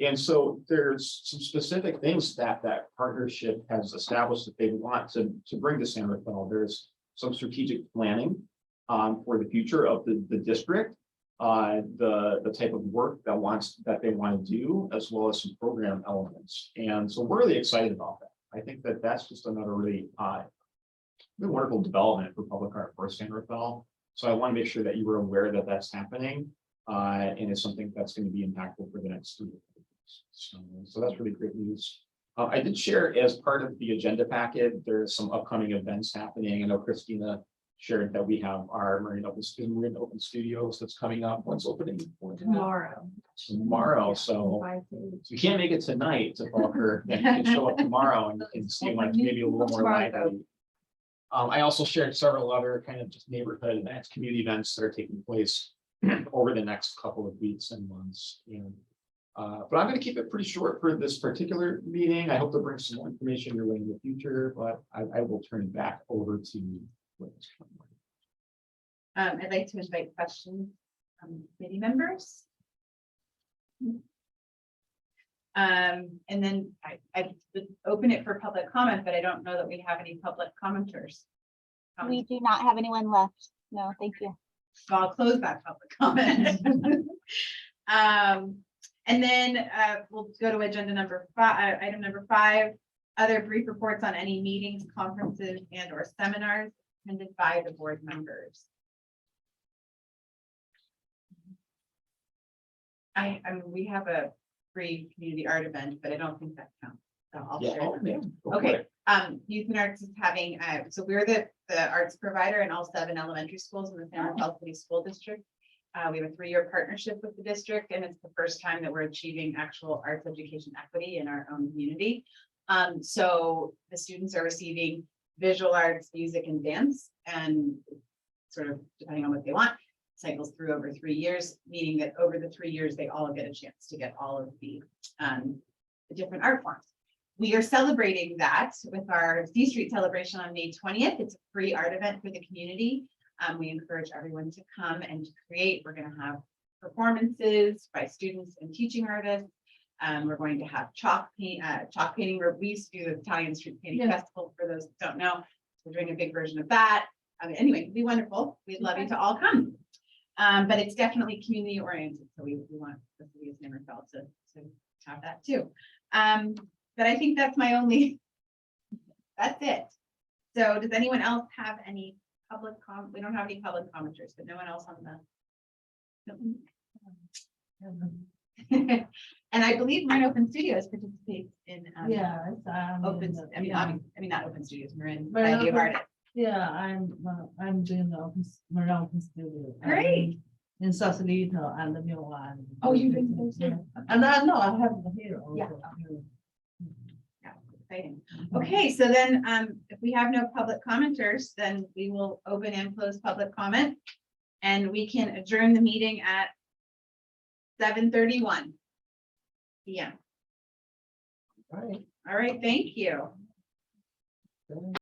And so there's some specific things that that partnership has established that they want to bring to San Rafael. There's some strategic planning for the future of the district, the type of work that they want to do, as well as some program elements. And so we're really excited about that. I think that that's just another really wonderful development for public art for San Rafael. So I want to make sure that you were aware that that's happening and it's something that's going to be impactful for the next 3 years. So that's really great news. I did share as part of the agenda packet, there's some upcoming events happening. I know Christina shared that we have our Marine Open Studios that's coming up. When's opening? Tomorrow. So you can't make it tonight to Falkirk, then you can show up tomorrow and you can see like maybe a little more lively. I also shared several other kind of just neighborhood events, community events that are taking place over the next couple of weeks and months. And but I'm going to keep it pretty short for this particular meeting. I hope to bring some more information your way in the future, but I will turn it back over to you. I'd like to invite questions from committee members. And then I would open it for public comment, but I don't know that we have any public commenters. We do not have anyone left. No, thank you. So I'll close that public comment. And then we'll go to agenda number 5, item number 5, other brief reports on any meetings, conferences, and or seminars attended by the board members. I mean, we have a free community art event, but I don't think that counts. So I'll share. Okay. Youth and Arts is having, so we're the arts provider in all 7 elementary schools in the San Rafael City School District. We have a 3-year partnership with the district, and it's the first time that we're achieving actual arts education equity in our own community. So the students are receiving visual arts, music, and dance, and sort of depending on what they want, cycles through over 3 years, meaning that over the 3 years, they all get a chance to get all of the different art forms. We are celebrating that with our D Street celebration on May 20th. It's a free art event for the community. We encourage everyone to come and to create. We're going to have performances by students and teaching artists. We're going to have chalk painting. We used to do the Italian Street Painting Festival, for those who don't know. we're doing a big version of that. I mean, anyway, it'd be wonderful. We'd love you to all come. But it's definitely community oriented, so we want the city of Nimmerfeld to have that too. But I think that's my only, that's it. So does anyone else have any public we don't have any public commenters, but no one else on the. And I believe Marin Open Studios participates in. Yeah, Open, I mean, not Open Studios, Marin, Marin Society of Open- Artists. yeah, I'm doing the Marin Studio. Great. In Sausalito and the new one. Oh, you're doing those too? Yeah. And I know I have the here. Yeah. also. Yeah, exciting. Okay, so then, if we have no public commenters, then we will open and close public comment. And we can adjourn the meeting at 7:31 p.m. All right. All right, thank you.